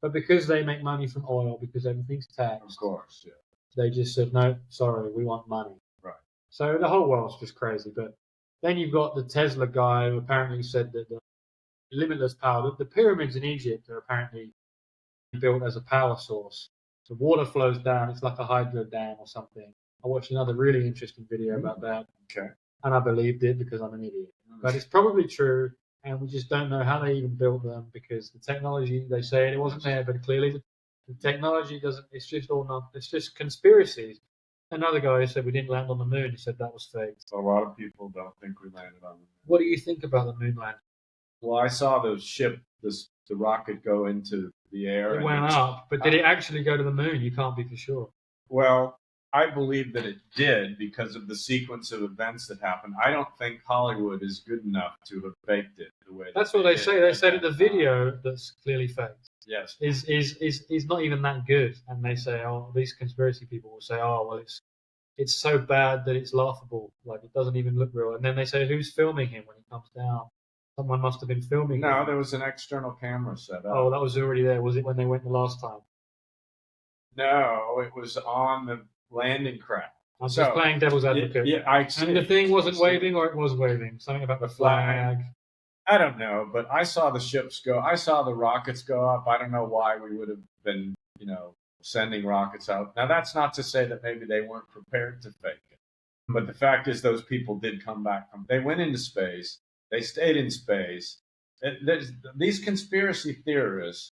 But because they make money from oil, because everything's taxed, of course, yeah. They just said no, sorry, we want money. Right. So the whole world's just crazy. But then you've got the Tesla guy who apparently said that the limitless power. The pyramids in Egypt are apparently built as a power source. The water flows down. It's like a hydro dam or something. I watched another really interesting video about that. Okay. And I believed it because I'm an idiot. But it's probably true, and we just don't know how they even built them because the technology, they say it wasn't there, but clearly the technology doesn't. It's just it's just conspiracies. Another guy said we didn't land on the moon. He said that was fake. So a lot of people don't think we landed on the moon. What do you think about the moon landing? Well, I saw the rocket go into the air. It went up, but did it actually go to the moon? You can't be for sure. Well, I believe that it did because of the sequence of events that happened. I don't think Hollywood is good enough to have faked it the way. That's what they say. They said that the video that's clearly faked. Yes. Is not even that good, and they say, oh, these conspiracy people will say, oh, well, it's so bad that it's laughable, like it doesn't even look real. And then they say, who's filming him when he comes down? Someone must have been filming. No, it. there was an external camera set up. Oh, that was already there. Was it when they went the last time? No, it was on the landing craft. I'm just playing devil's advocate. Yeah, I see. And the thing wasn't waving, or it was waving. Something about the flag. I don't know, but I saw the ships go. I saw the rockets go up. I don't know why we would have been, sending rockets out. Now, that's not to say that maybe they weren't prepared to fake it. But the fact is, those people did come back they went into space. They stayed in space. These conspiracy theorists,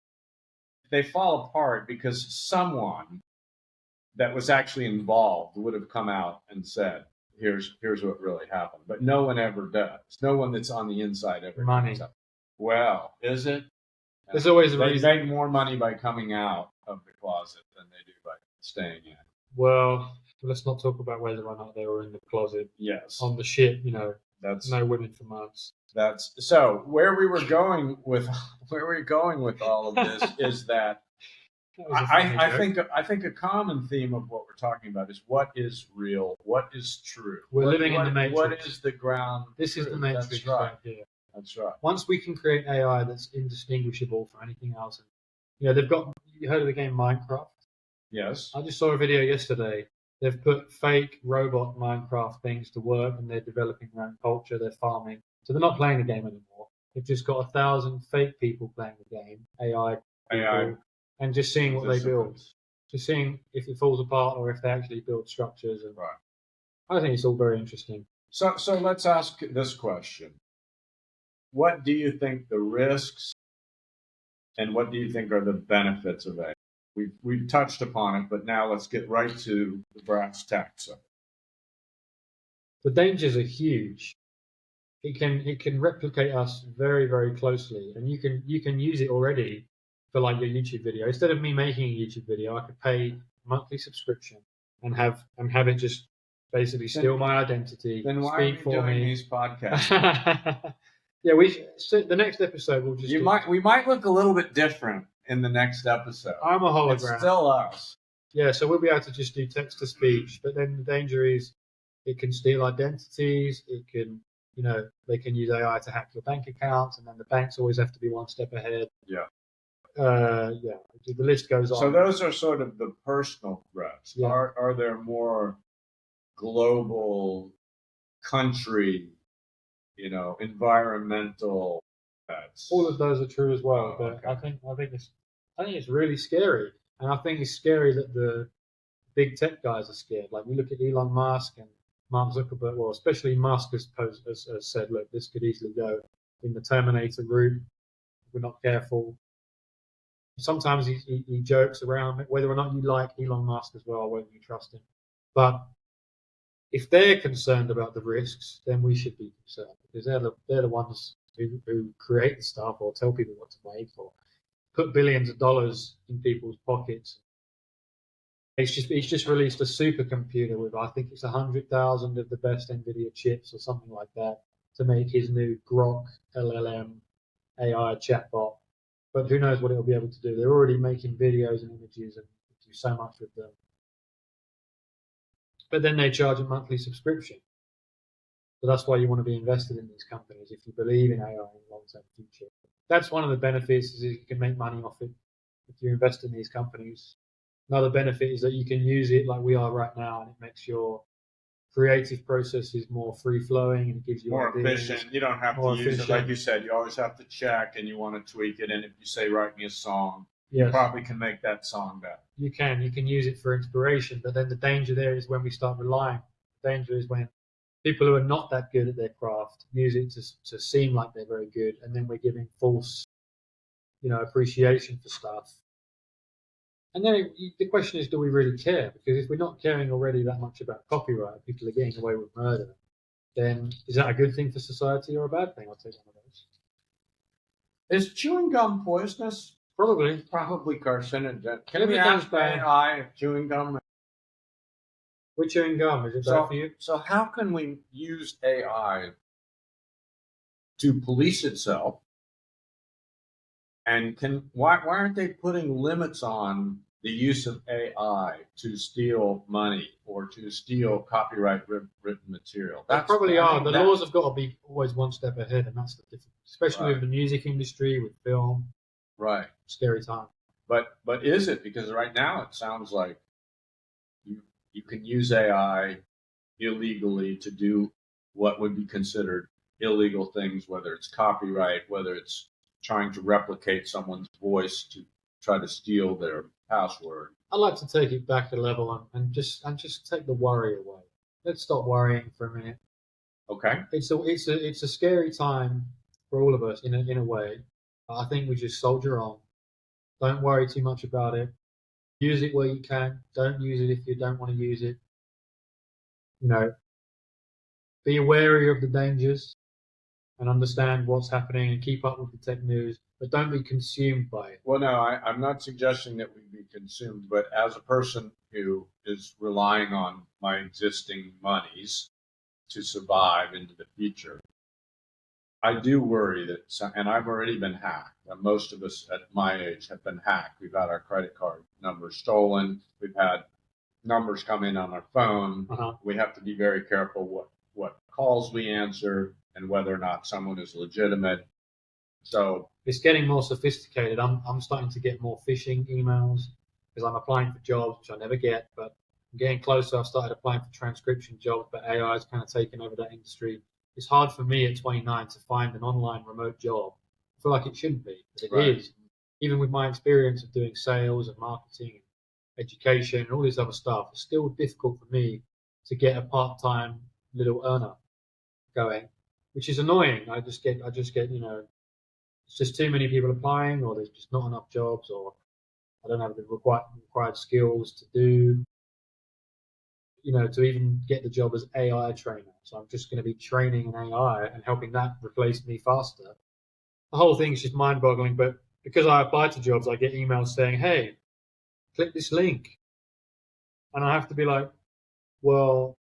they fall apart because someone that was actually involved would have come out and said, here's what really happened. But no one ever does. No one that's on the inside ever money. Does. Well, is it? There's always a reason. They make more money by coming out of the closet than they do by staying in. Well, let's not talk about whether or not they were in the closet. Yes. On the ship, That's no women for months. That's so. Where we're going with all of this is that I think a common theme of what we're talking about is what is real, what is true. We're living in the matrix. What is the ground? This is the matrix. That's right. Right here. That's right. Once we can create AI that's indistinguishable from anything else, you heard of the game Minecraft? Yes. I just saw a video yesterday. They've put fake robot Minecraft things to work, and they're developing their own culture. They're farming, so they're not playing the game anymore. They've just got 1,000 fake people playing the game, AI, and just seeing what they build, just seeing if it falls apart or if they actually build structures. And right. I think it's all very interesting. So let's ask this question: what do you think the risks, and what do you think are the benefits of AI? We've touched upon it, but now let's get right to the brass tacks of it. The dangers are huge. It can replicate us very, very closely, and you can use it already for like your YouTube video. Instead of me making a YouTube video, I could pay a monthly subscription and have it just basically steal my identity. Then why are you doing these podcasts? Yeah, the next episode will just. We might look a little bit different in the next episode. I'm a hologram. It's still us. Yeah, so we'll be able to just do text to speech, but then the danger is it can steal identities. It can, they can use AI to hack your bank accounts, and then the banks always have to be one step ahead. Yeah. The list goes on. So those are sort of the personal threats. Yeah. Are there more global, country, environmental threats? All of those are true as well, but okay. I think it's really scary, and I think it's scary that the big tech guys are scared. Like we look at Elon Musk and Mark Zuckerberg. Well, especially Musk has said, "Look, this could easily go in the Terminator route if we're not careful." Sometimes he jokes around whether or not you like Elon Musk as well, whether you trust him. But if they're concerned about the risks, then we should be concerned because they're the ones who create the stuff or tell people what to make or put billions of dollars in people's pockets. He's just released a supercomputer with, I think it's 100,000 of the best NVIDIA chips or something like that to make his new Grok LLM AI chatbot. But who knows what it'll be able to do? They're already making videos and images and do so much with them. But then they charge a monthly subscription. So that's why you want to be invested in these companies if you believe in AI in the long-term future. That's one of the benefits is you can make money off it if you invest in these companies. Another benefit is that you can use it like we are right now, and it makes your creative processes more free-flowing and it gives you more ideas, efficient. You don't have to use it like you said. You always have to check, and you want to tweak it. And if you say, "Write me a song," you probably can make that song better. You can use it for inspiration, but then the danger there is when we start relying. The danger is when people who are not that good at their craft use it to seem like they're very good, and then we're giving false, appreciation for stuff. And then the question is, do we really care? Because if we're not caring already that much about copyright, people are getting away with murder, then is that a good thing for society or a bad thing? I'll take one of those. Is chewing gum poisonous? Probably carcinogen. Can we ask AI if chewing gum? We're chewing gum. Is it bad for you? So how can we use AI to police itself? And why aren't they putting limits on the use of AI to steal money or to steal copyright written material. They probably are. The laws have got to be always one step ahead, and that's the difference, especially with the music industry, with film. Right. Scary time. But is it? Because right now it sounds like you can use AI illegally to do what would be considered illegal things, whether it's copyright, whether it's trying to replicate someone's voice to try to steal their password. I like to take it back a level and just take the worry away. Let's stop worrying for a minute. Okay. It's a scary time for all of us in a way. I think we just soldier on. Don't worry too much about it. Use it where you can. Don't use it if you don't want to use it. You know, be wary of the dangers and understand what's happening and keep up with the tech news, but don't be consumed by it. Well, no, I'm not suggesting that we be consumed, but as a person who is relying on my existing monies to survive into the future, I do worry that, and I've already been hacked. Most of us at my age have been hacked. We've had our credit card numbers stolen. We've had numbers come in on our phone. We have to be very careful what calls we answer and whether or not someone is legitimate. So it's getting more sophisticated. I'm starting to get more phishing emails because I'm applying for jobs, which I never get, but I'm getting closer. I've started applying for transcription jobs, but AI is kind of taking over that industry. It's hard for me at 29 to find an online remote job. I feel like it shouldn't be, but it is. Even with my experience of doing sales and marketing and education and all this other stuff, it's still difficult for me to get a part-time little earner going, which is annoying. I just get, it's just too many people applying, or there's just not enough jobs, or I don't have the required skills to do, to even get the job as AI trainer. So I'm just going to be training an AI and helping that replace me faster. The whole thing's just mind-boggling, but because I apply to jobs, I get emails saying, hey, click this link. And I have to be like, well,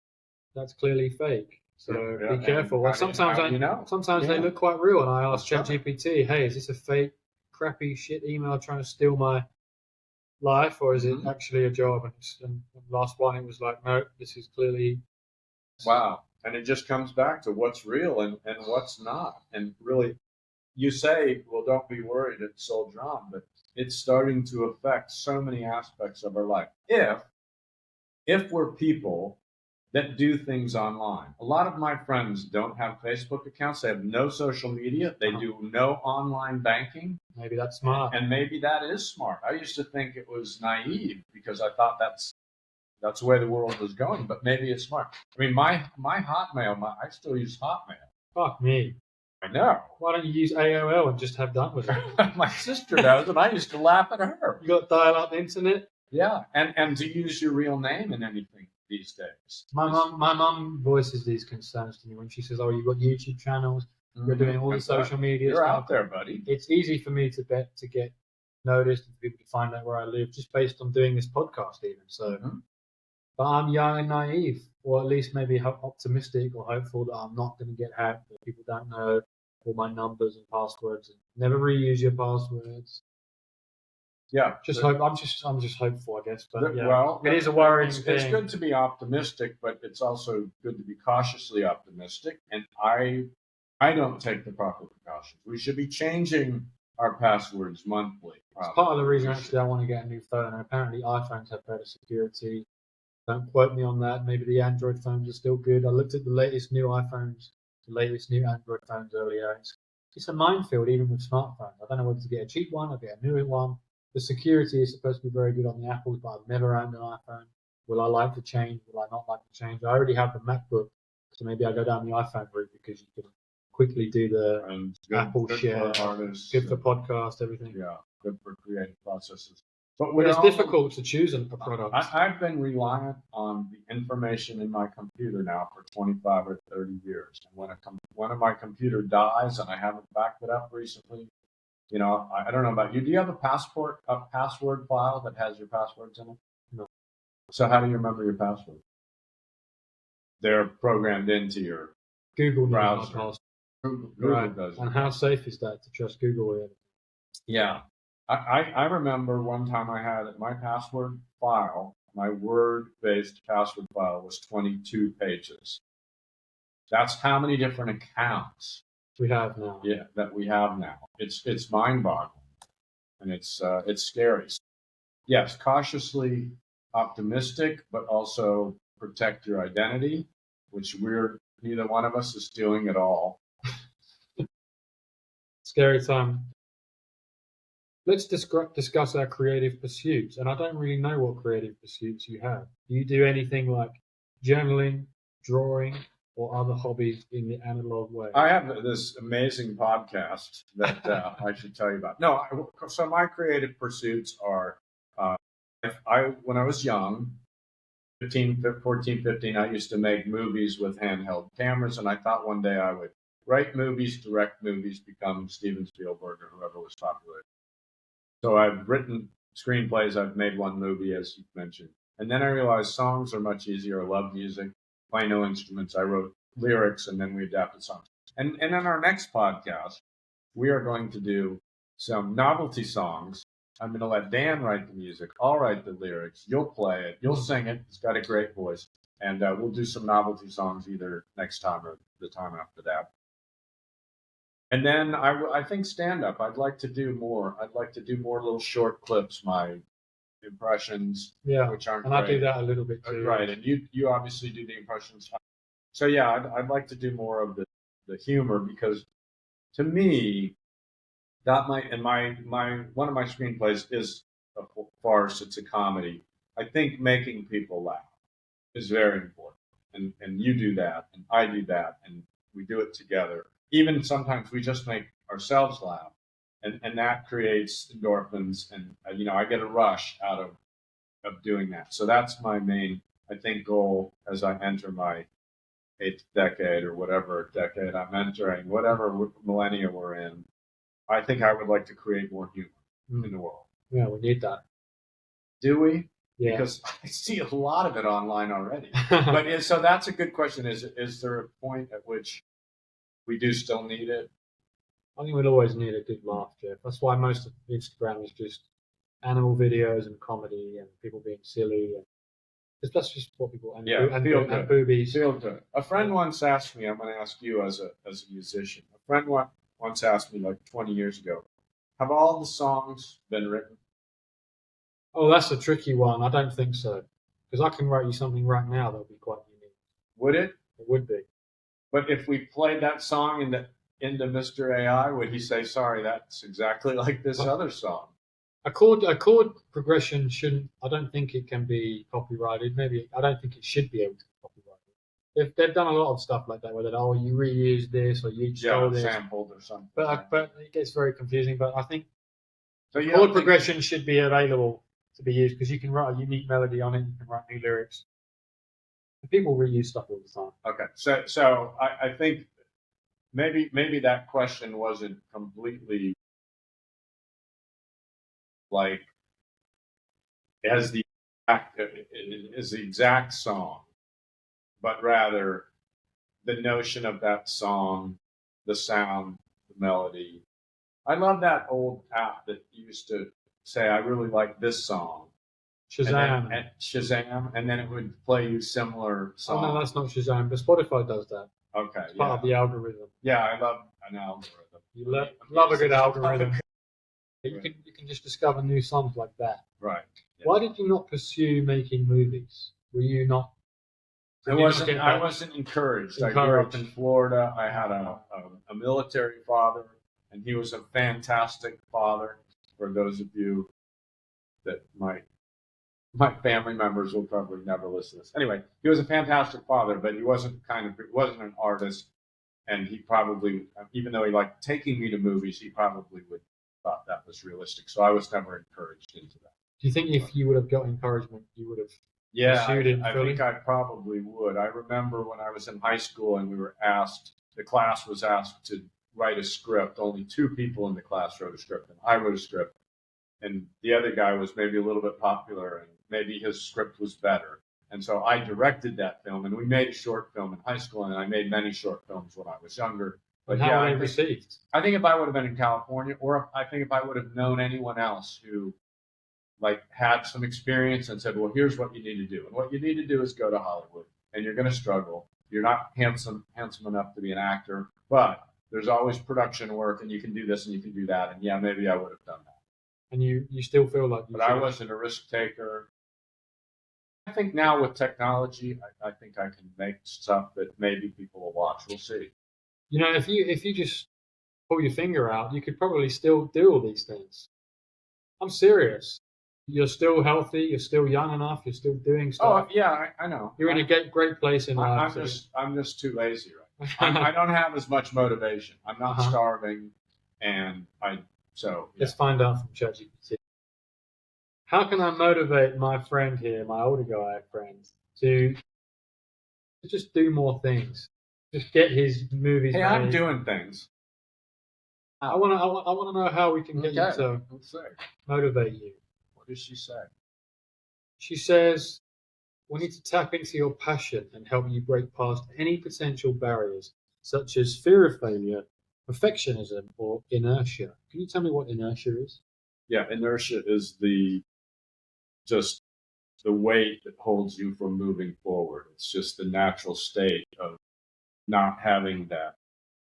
that's clearly fake. So be careful. Well, sometimes they look quite real, and I ask ChatGPT, hey, is this a fake, crappy shit email trying to steal my life, or is it actually a job? And last one, it was like, no, this is clearly. Wow. And it just comes back to what's real and what's not. And really, you say, well, don't be worried, it's soldier on, but it's starting to affect so many aspects of our life. If we're people that do things online. A lot of my friends don't have Facebook accounts. They have no social media. They do no online banking. Maybe that's smart. And maybe that is smart. I used to think it was naive because I thought that's the way the world was going, but maybe it's smart. I mean, my Hotmail, I still use Hotmail. Fuck me. I know. Why don't you use AOL and just have done with it? My sister does, and I used to laugh at her. You got dial-up internet? Yeah, and to use your real name in anything these days. My mum voices these concerns to me when she says, "Oh, you've got YouTube channels, you're doing all the social media You're stuff. out there, buddy." It's easy for me to get noticed and for people to find out where I live just based on doing this podcast, even so. But I'm young and naive, or at least maybe optimistic or hopeful that I'm not going to get hacked, that people don't know all my numbers and passwords. And never reuse your passwords. Yeah, hope. I'm just hopeful, I guess. But yeah, well, it is a worrying thing. It's good to be optimistic, but it's also good to be cautiously optimistic. And I don't take the proper precautions. We should be changing our passwords monthly. It's part of the reason actually I want to get a new phone. And apparently iPhones have better security. Don't quote me on that. Maybe the Android phones are still good. I looked at the latest new iPhones, the latest new Android phones earlier. It's a minefield even with smartphones. I don't know whether to get a cheap one or get a newer one. The security is supposed to be very good on the Apples, but I've never owned an iPhone. Will I like to change? Will I not like to change? I already have the MacBook, so maybe I go down the iPhone route because you can quickly do the Apple share. For artists, good for podcast, everything. Yeah, good for creative processes. But it's difficult to choose a product. I've been reliant on the information in my computer now for 25 or 30 years. And when my computer dies and I haven't backed it up recently, I don't know about you. Do you have a password file that has your passwords in it? No. So how do you remember your password? They're programmed into your Google browser. Google does it. And how safe is that to trust Google with? Yeah. I remember one time I had my password file, my Word-based password file was 22 pages. That's how many different accounts We have now. that we have now. It's mind-boggling, and it's scary. Yes, cautiously optimistic, but also protect your identity, which neither one of us is doing at all. Scary time. Let's discuss our creative pursuits. And I don't really know what creative pursuits you have. Do you do anything like journaling, drawing, or other hobbies in the analog way? I have this amazing podcast that I should tell you about. No, so my creative pursuits are, when I was young, 14, 15, I used to make movies with handheld cameras, and I thought one day I would write movies, direct movies, become Steven Spielberg or whoever was popular. So I've written screenplays. I've made one movie, as you mentioned. And then I realized songs are much easier. I love music, play no instruments. I wrote lyrics, and then we adapted songs. And in our next podcast, we are going to do some novelty songs. I'm going to let Dan write the music. I'll write the lyrics. You'll play it. You'll sing it. He's got a great voice. And we'll do some novelty songs either next time or the time after that. And then I think stand-up. I'd like to do more. I'd like to do more little short clips, my impressions, which aren't and great. I do that a little bit too. Right, and you obviously do the impressions. So yeah, I'd like to do more of the humor, because to me, that my one of my screenplays is a farce. It's a comedy. I think making people laugh is very important, and you do that, and I do that, and we do it together. Even sometimes we just make ourselves laugh, and that creates endorphins, and I get a rush out of doing that. So that's my main, I think, goal as I enter my 8th decade or whatever decade I'm entering, whatever millennia we're in. I think I would like to create more humor in the world. Yeah, we need that. Do we? Yeah. Because I see a lot of it online already. But so that's a good question. Is there a point at which we do still need it? I think we'll always need a good laugh, Jeff. That's why most of Instagram is just animal videos and comedy and people being silly. And that's just what people and boobies. Feel good. A friend once asked me. I'm going to ask you as a musician. A friend once asked me, like 20 years ago, have all the songs been written? Oh, that's a tricky one. I don't think so, because I can write you something right now that would be quite unique. Would it? It would be. But if we played that song into Mr. AI, would he say, "Sorry, that's exactly like this other song"? A chord progression shouldn't. I don't think it can be copyrighted. Maybe I don't think it should be able to be copyrighted. They've done a lot of stuff like that, where you reused this or you stole this, sampled or something. But it gets very confusing. But I think chord progression should be available to be used, because you can write a unique melody on it. You can write new lyrics. And people reuse stuff all the time. Okay, so I think maybe that question wasn't completely like as the exact song, but rather the notion of that song, the sound, the melody. I love that old app that used to say, "I really like this song." Shazam. Shazam, and then it would play you similar songs. Oh no, that's not Shazam, but Spotify does that. Okay, it's part of the algorithm. Yeah, I love an algorithm. You love a good algorithm. You can just discover new songs like that. Right. Yeah. Why did you not pursue making movies? Were you not? I wasn't encouraged. I grew up in Florida. I had a military father, and he was a fantastic father. For those of you that my family members will probably never listen to this. Anyway, he was a fantastic father, but he wasn't an artist, and he probably, even though he liked taking me to movies, he probably would thought that was realistic. So I was never encouraged into that. Do you think if you would have got encouragement, you would have? Yeah, I think I probably would. I remember when I was in high school and the class was asked to write a script. Only 2 people in the class wrote a script, and I wrote a script. And the other guy was maybe a little bit popular, and maybe his script was better. And so I directed that film, and we made a short film in high school, and I made many short films when I was younger. But how were they received? I think if I would have been in California, or I think if I would have known anyone else who like had some experience and said, well, here's what you need to do. And what you need to do is go to Hollywood, and you're going to struggle. You're not handsome enough to be an actor, but there's always production work, and you can do this and you can do that. And yeah, maybe I would have done that. And you still feel like But I wasn't a risk taker. I think now with technology, I think I can make stuff that maybe people will watch. We'll see. You know, if you just pull your finger out, you could probably still do all these things. I'm serious. You're still healthy. You're still young enough. You're still doing stuff. Oh yeah, I know. You're in a great place in life. I'm just too lazy right now. I don't have as much motivation. I'm not starving, and Let's find out from ChatGPT. How can I motivate my friend here, my older guy friend, to just do more things? Just get his movies made. I'm doing things. I want to know how we can get you to motivate you. What does she say? She says, we need to tap into your passion and help you break past any potential barriers, such as fear of failure, perfectionism, or inertia. Can you tell me what inertia is? Yeah, inertia is just the weight that holds you from moving forward. It's just the natural state of not having that.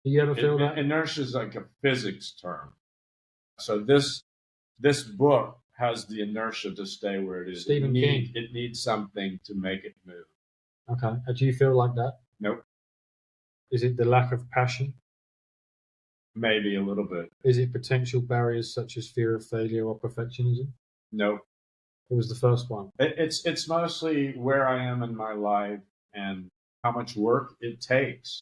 Do you ever feel that? Inertia is like a physics term. So this book has the inertia to stay where it is. Stephen King. It needs something to make it move. Okay. Do you feel like that? Nope. Is it the lack of passion? Maybe a little bit. Is it potential barriers such as fear of failure or perfectionism? Nope. It was the first one. It's mostly where I am in my life and how much work it takes.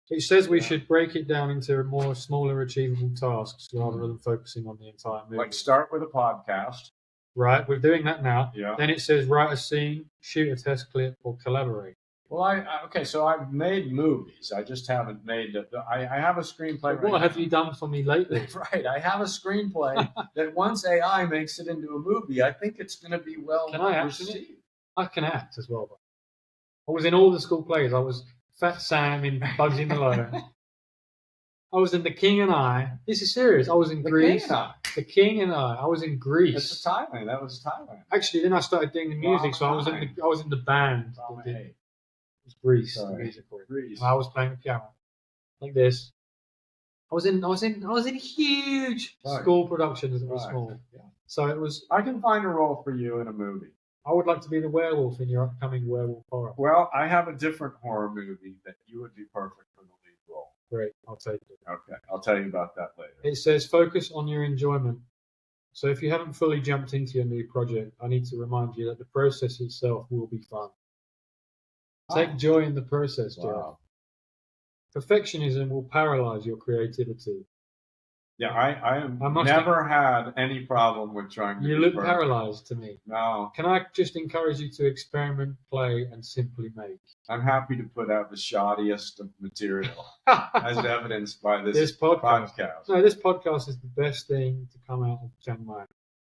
It says we should break it down into more smaller, achievable tasks rather than focusing on the entire movie. Like start with a podcast. Right, we're doing that now. Yeah. Then it says write a scene, shoot a test clip, or collaborate. Well, so I've made movies. I just haven't made I have a screenplay. What have you done for me lately? Right, I have a screenplay that once AI makes it into a movie, I think it's going to be well received. I can act as well. I was in all the school plays. I was Fat Sam in Bugsy Malone. I was in The King and I. This is serious. I was in Greece. The King and I. I was in Greece. It's Thailand. That was Thailand. Actually, then I started doing the music, so I was in the band. It was Greece. The musical. Greece. And I was playing the piano like this. I was in huge school productions that were small. Yeah. So it was. I can find a role for you in a movie. I would like to be the werewolf in your upcoming werewolf horror. Well, I have a different horror movie that you would be perfect for the lead role. Great, I'll take it. Okay, I'll tell you about that later. It says focus on your enjoyment. So if you haven't fully jumped into your new project, I need to remind you that the process itself will be fun. Take joy in the process, Jeff. Perfectionism will paralyze your creativity. Yeah, I never had any problem with trying to You look paralyzed to me. No. Can I just encourage you to experiment, play, and simply make? I'm happy to put out the shoddiest of material, as evidenced by this podcast. No, this podcast is the best thing to come out of Chiang Mai.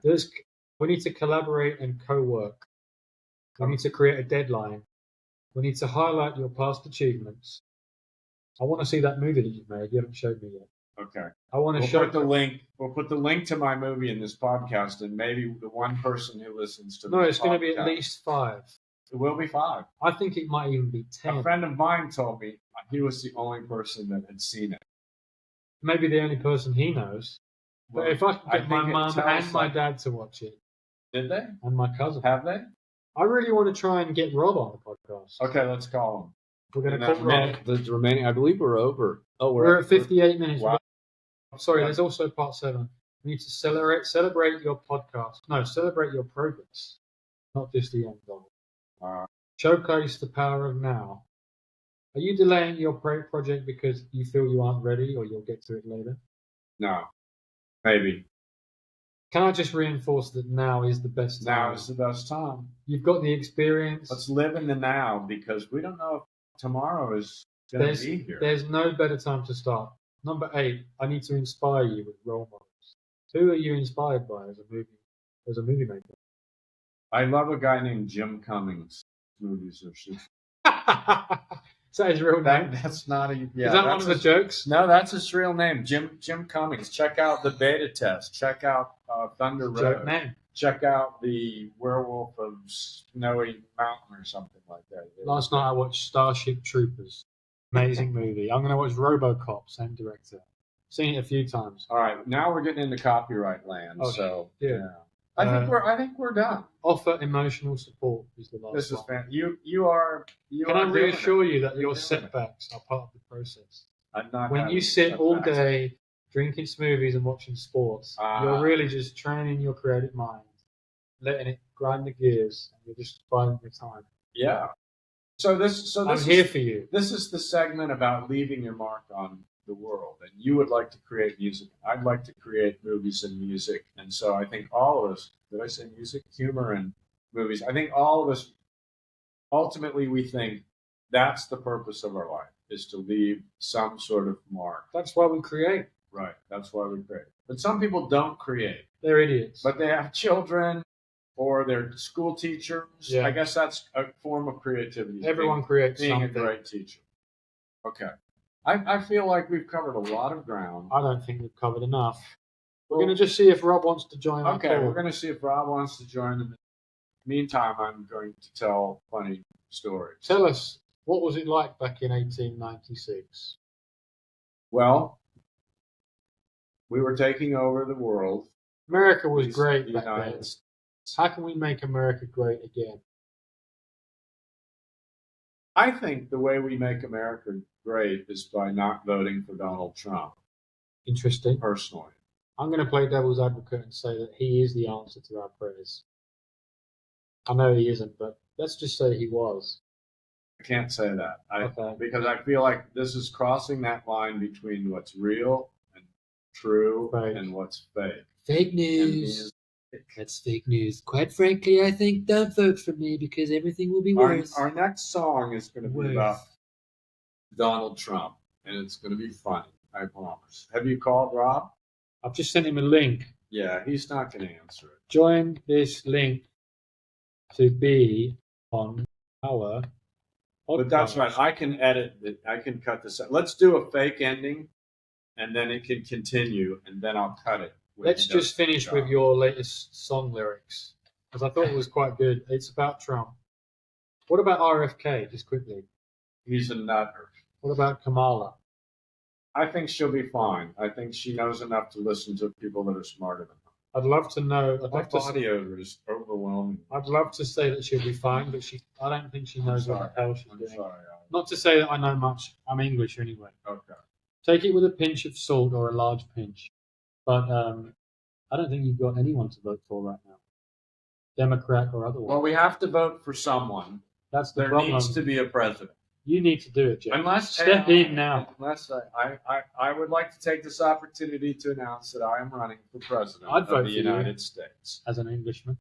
We need to collaborate and co-work. We need to create a deadline. We need to highlight your past achievements. I want to see that movie that you've made. You haven't showed me yet. Okay. I want to show the link. We'll put the link to my movie in this podcast, and maybe the one person who listens to. No, it's going to be at least 5. It will be 5. I think it might even be 10. A friend of mine told me he was the only person that had seen it. Maybe the only person he knows. Well, but if I can get my mum and my dad to watch it. Did they? And my cousin. Have they? I really want to try and get Rob on the podcast. Okay, let's call him. We're going to call Rob. The remaining, I believe we're over. Oh, we're at 58 minutes. Wow. Sorry, there's also part 7. We need to celebrate your podcast. No, celebrate your progress, not just the end goal. Showcase the power of now. Are you delaying your project because you feel you aren't ready or you'll get to it later? No, maybe. Can I just reinforce that now is the best time? Now is the best time. You've got the experience. Let's live in the now because we don't know if tomorrow is going to be here. There's no better time to start. Number 8, I need to inspire you with role models. Who are you inspired by as a movie maker? I love a guy named Jim Cummings. Movies are shit. Is that his real name? That's not a. Yeah, Is that one of the jokes? No, that's his real name, Jim Cummings. Check out the beta test. Check out Thunder Road. Joke name. Check out the Werewolf of Snowy Mountain or something like that. Last night I watched Starship Troopers. Amazing movie. I'm going to watch RoboCop, same director. Seen it a few times. All right, now we're getting into copyright land. Okay. So Yeah. I think we're done. Offer emotional support is the last This is one. fantastic. You are. Can I doing reassure it. you that You're your doing it. setbacks are part of the process? I'm not. When having you sit all setbacks. day drinking smoothies and watching sports, you're really just training your creative mind, letting it grind the gears, and you're just biding your time. Yeah. So this I'm is here for you. This is the segment about leaving your mark on the world, and you would like to create music. I'd like to create movies and music, and so I think all of us. Did I say music, humor, and movies? I think all of us. Ultimately, we think that's the purpose of our life, is to leave some sort of mark. That's why we create. Right. That's why we create. But some people don't create. They're idiots. But they have children or they're school teachers. Yeah. I guess that's a form of creativity. Everyone creates being something. a great teacher. Okay. I feel like we've covered a lot of ground. I don't think we've covered enough. We're going to just see if Rob wants to join our Okay, call. we're going to see if Rob wants to join. In the meantime, I'm going to tell funny stories. Tell us, what was it like back in 1896? Well, we were taking over the world. America was great The back then. United States. How can we make America great again? I think the way we make America great is by not voting for Donald Trump, Interesting. personally. I'm going to play devil's advocate and say that he is the answer to our prayers. I know he isn't, but let's just say he was. I can't say that. Okay. Because I feel like this is crossing that line between what's real and true Fake. and what's fake. Fake And he news. is- That's fake news. Quite frankly, I think don't vote for me because everything will be worse. Our next song is going to be Worse. about Donald Trump, and it's going to be funny, I promise. Have you called Rob? I've just sent him a link. Yeah, he's not going to answer it. Join this link to be on our podcast. But that's right. I can edit it. I can cut this out. Let's do a fake ending, and then it can continue, and then I'll cut it. when Let's he does just finish the with job. your latest song lyrics, because I thought it was quite good. It's about Trump. What about RFK, just quickly? He's a nutter. What about Kamala? I think she'll be fine. I think she knows enough to listen to people that are smarter than her. I'd love to know. My body odor is overwhelming. I'd love to say that she'll be fine, but I don't think she knows what the hell she's I'm doing. sorry. Not to say that I know much. I'm English anyway. Okay. Take it with a pinch of salt or a large pinch. But I don't think you've got anyone to vote for right now, Democrat or otherwise. Well, we have to vote for someone. That's the There problem. needs to be a president. You need to do it, Jeff. Unless Step in now. Unless I would like to take this opportunity to announce that I am running for president I'd vote of for the you. United States. As an Englishman.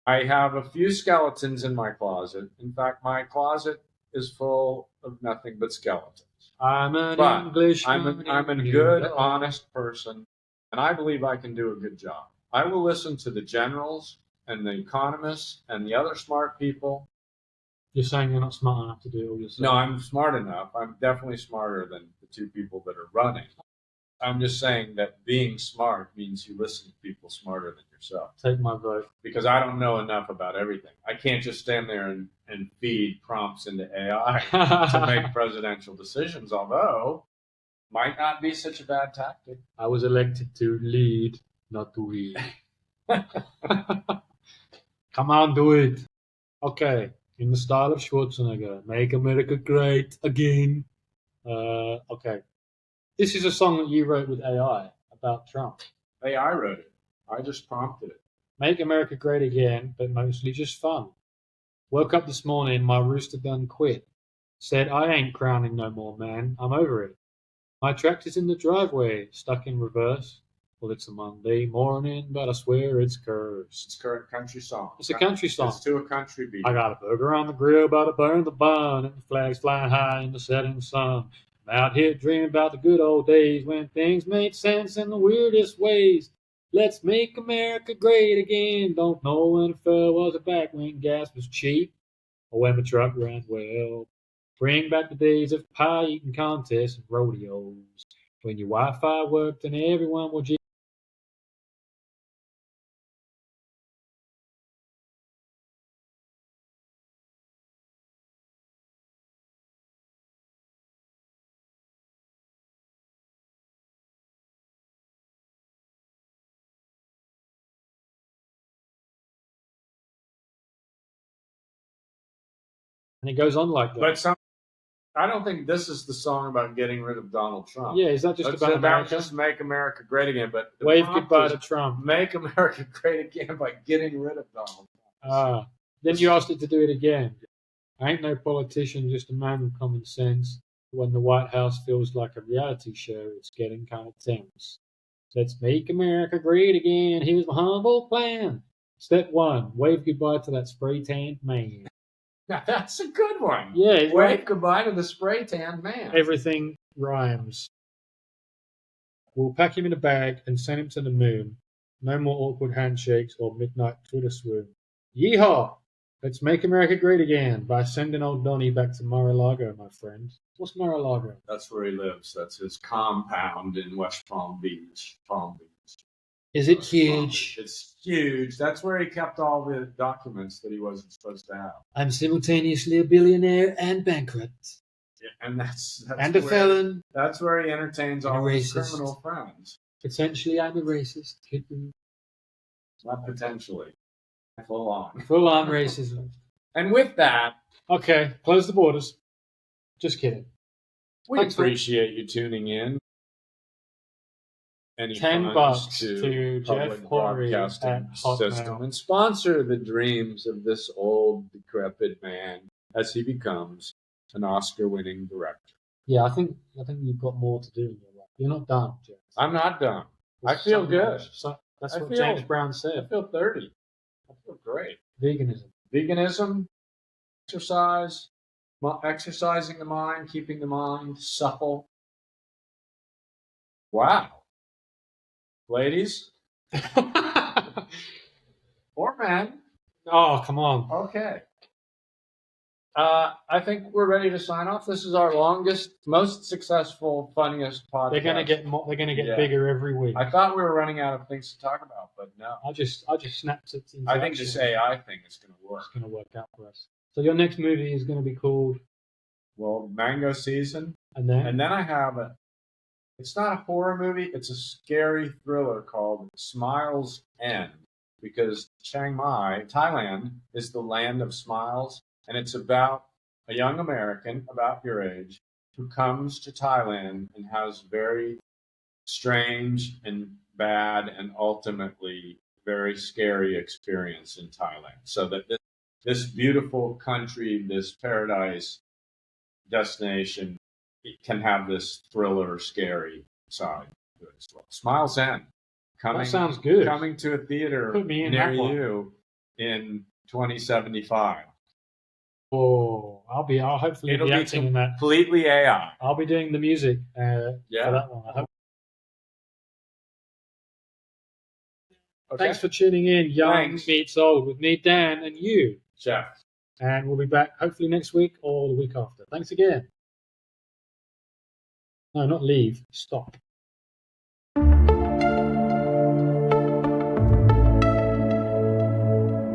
I have a few skeletons in my closet. In fact, my closet is full of nothing but skeletons. I'm an But Englishman. I'm a good, honest person, and I believe I can do a good job. I will listen to the generals and the economists and the other smart people. You're saying you're not smart enough to do it all yourself. No, I'm smart enough. I'm definitely smarter than the two people that are running. I'm just saying that being smart means you listen to people smarter than yourself. Take my vote. Because I don't know enough about everything. I can't just stand there and feed prompts into AI to make presidential decisions, although might not be such a bad tactic. I was elected to lead, not to read. Come on, do it. Okay. In the style of Schwarzenegger, make America great again. Okay. This is a song that you wrote with AI about Trump. AI wrote it. I just prompted it. Make America great again, but mostly just fun. Woke up this morning, my rooster done quit. Said, I ain't crowning no more, man. I'm over it. My tractor's in the driveway, stuck in reverse. Well, it's a Monday morning, but I swear it's cursed. It's a country song. It's a country song. It's to a country beat. I got a burger on the grill, about to burn the bun, and the flag's flying high in the setting sun. I'm out here dreaming about the good old days when things made sense in the weirdest ways. Let's make America great again. Don't know when it fell, was it back when gas was cheap? Or when the truck ran well? Bring back the days of pie eating contests and rodeos when your Wi-Fi worked and everyone would just. And it goes on like that. But I don't think this is the song about getting rid of Donald Trump. Yeah, is that just It's about America? just make America great again. But the Wave prompt goodbye is to Trump. Make America great again by getting rid of Donald Trump. Then you asked it to do it again. I ain't no politician, just a man with common sense. When the White House feels like a reality show, it's getting kind of tense. Let's make America great again. Here's my humble plan. Step 1, wave goodbye to that spray-tanned man. Now, that's a good one. Yeah, Wave goodbye to the spray-tanned man. Everything rhymes. We'll pack him in a bag and send him to the moon. No more awkward handshakes or midnight Twitter swoon. Yeehaw! Let's make America great again by sending old Donnie back to Mar-a-Lago, my friend. What's Mar-a-Lago? That's where he lives. That's his compound in West Palm Beach. Is it huge? It's huge. That's where he kept all the documents that he wasn't supposed to have. I'm simultaneously a billionaire and bankrupt. Yeah, and that's and a felon. That's where he entertains all his criminal friends. Potentially, I'm a racist. Could be. Not potentially. Full on. Full on racism. And with that... Okay, close the borders. Just kidding. We appreciate you tuning in. Any $10 to Jeff public Horry broadcasting at Hotmail. system and sponsor the dreams of this old, decrepit man as he becomes an Oscar-winning director. Yeah, I think you've got more to do in your life. You're not done, Jeff. I'm not done. I feel good. That's what James Brown said. I feel 30. I feel great. Veganism, exercising the mind, keeping the mind supple. Wow. Ladies? Or men? Oh, come on. Okay. I think we're ready to sign off. This is our longest, most successful, funniest podcast. They're gonna get bigger every week. I thought we were running out of things to talk about, but no. I just snapped it. I think this AI thing is going to work. It's going to work out for us. So your next movie is going to be called Mango Season, and then I have it's not a horror movie. It's a scary thriller called Smiles End, because Chiang Mai, Thailand, is the land of smiles. And it's about a young American, about your age, who comes to Thailand and has very strange and bad and ultimately very scary experience in Thailand. So that this beautiful country, this paradise destination, it can have this thriller, scary side to it as well. Smiles End. That sounds good. Coming to a theater near you in 2075. Oh, I'll hopefully be acting in that. Completely AI. I'll be doing the music for that one. I hope. Okay. Thanks for tuning in, Young Meets Old, with me, Dan, and you, Jeff. And we'll be back hopefully next week or the week after. Thanks again. No, not leave. Stop.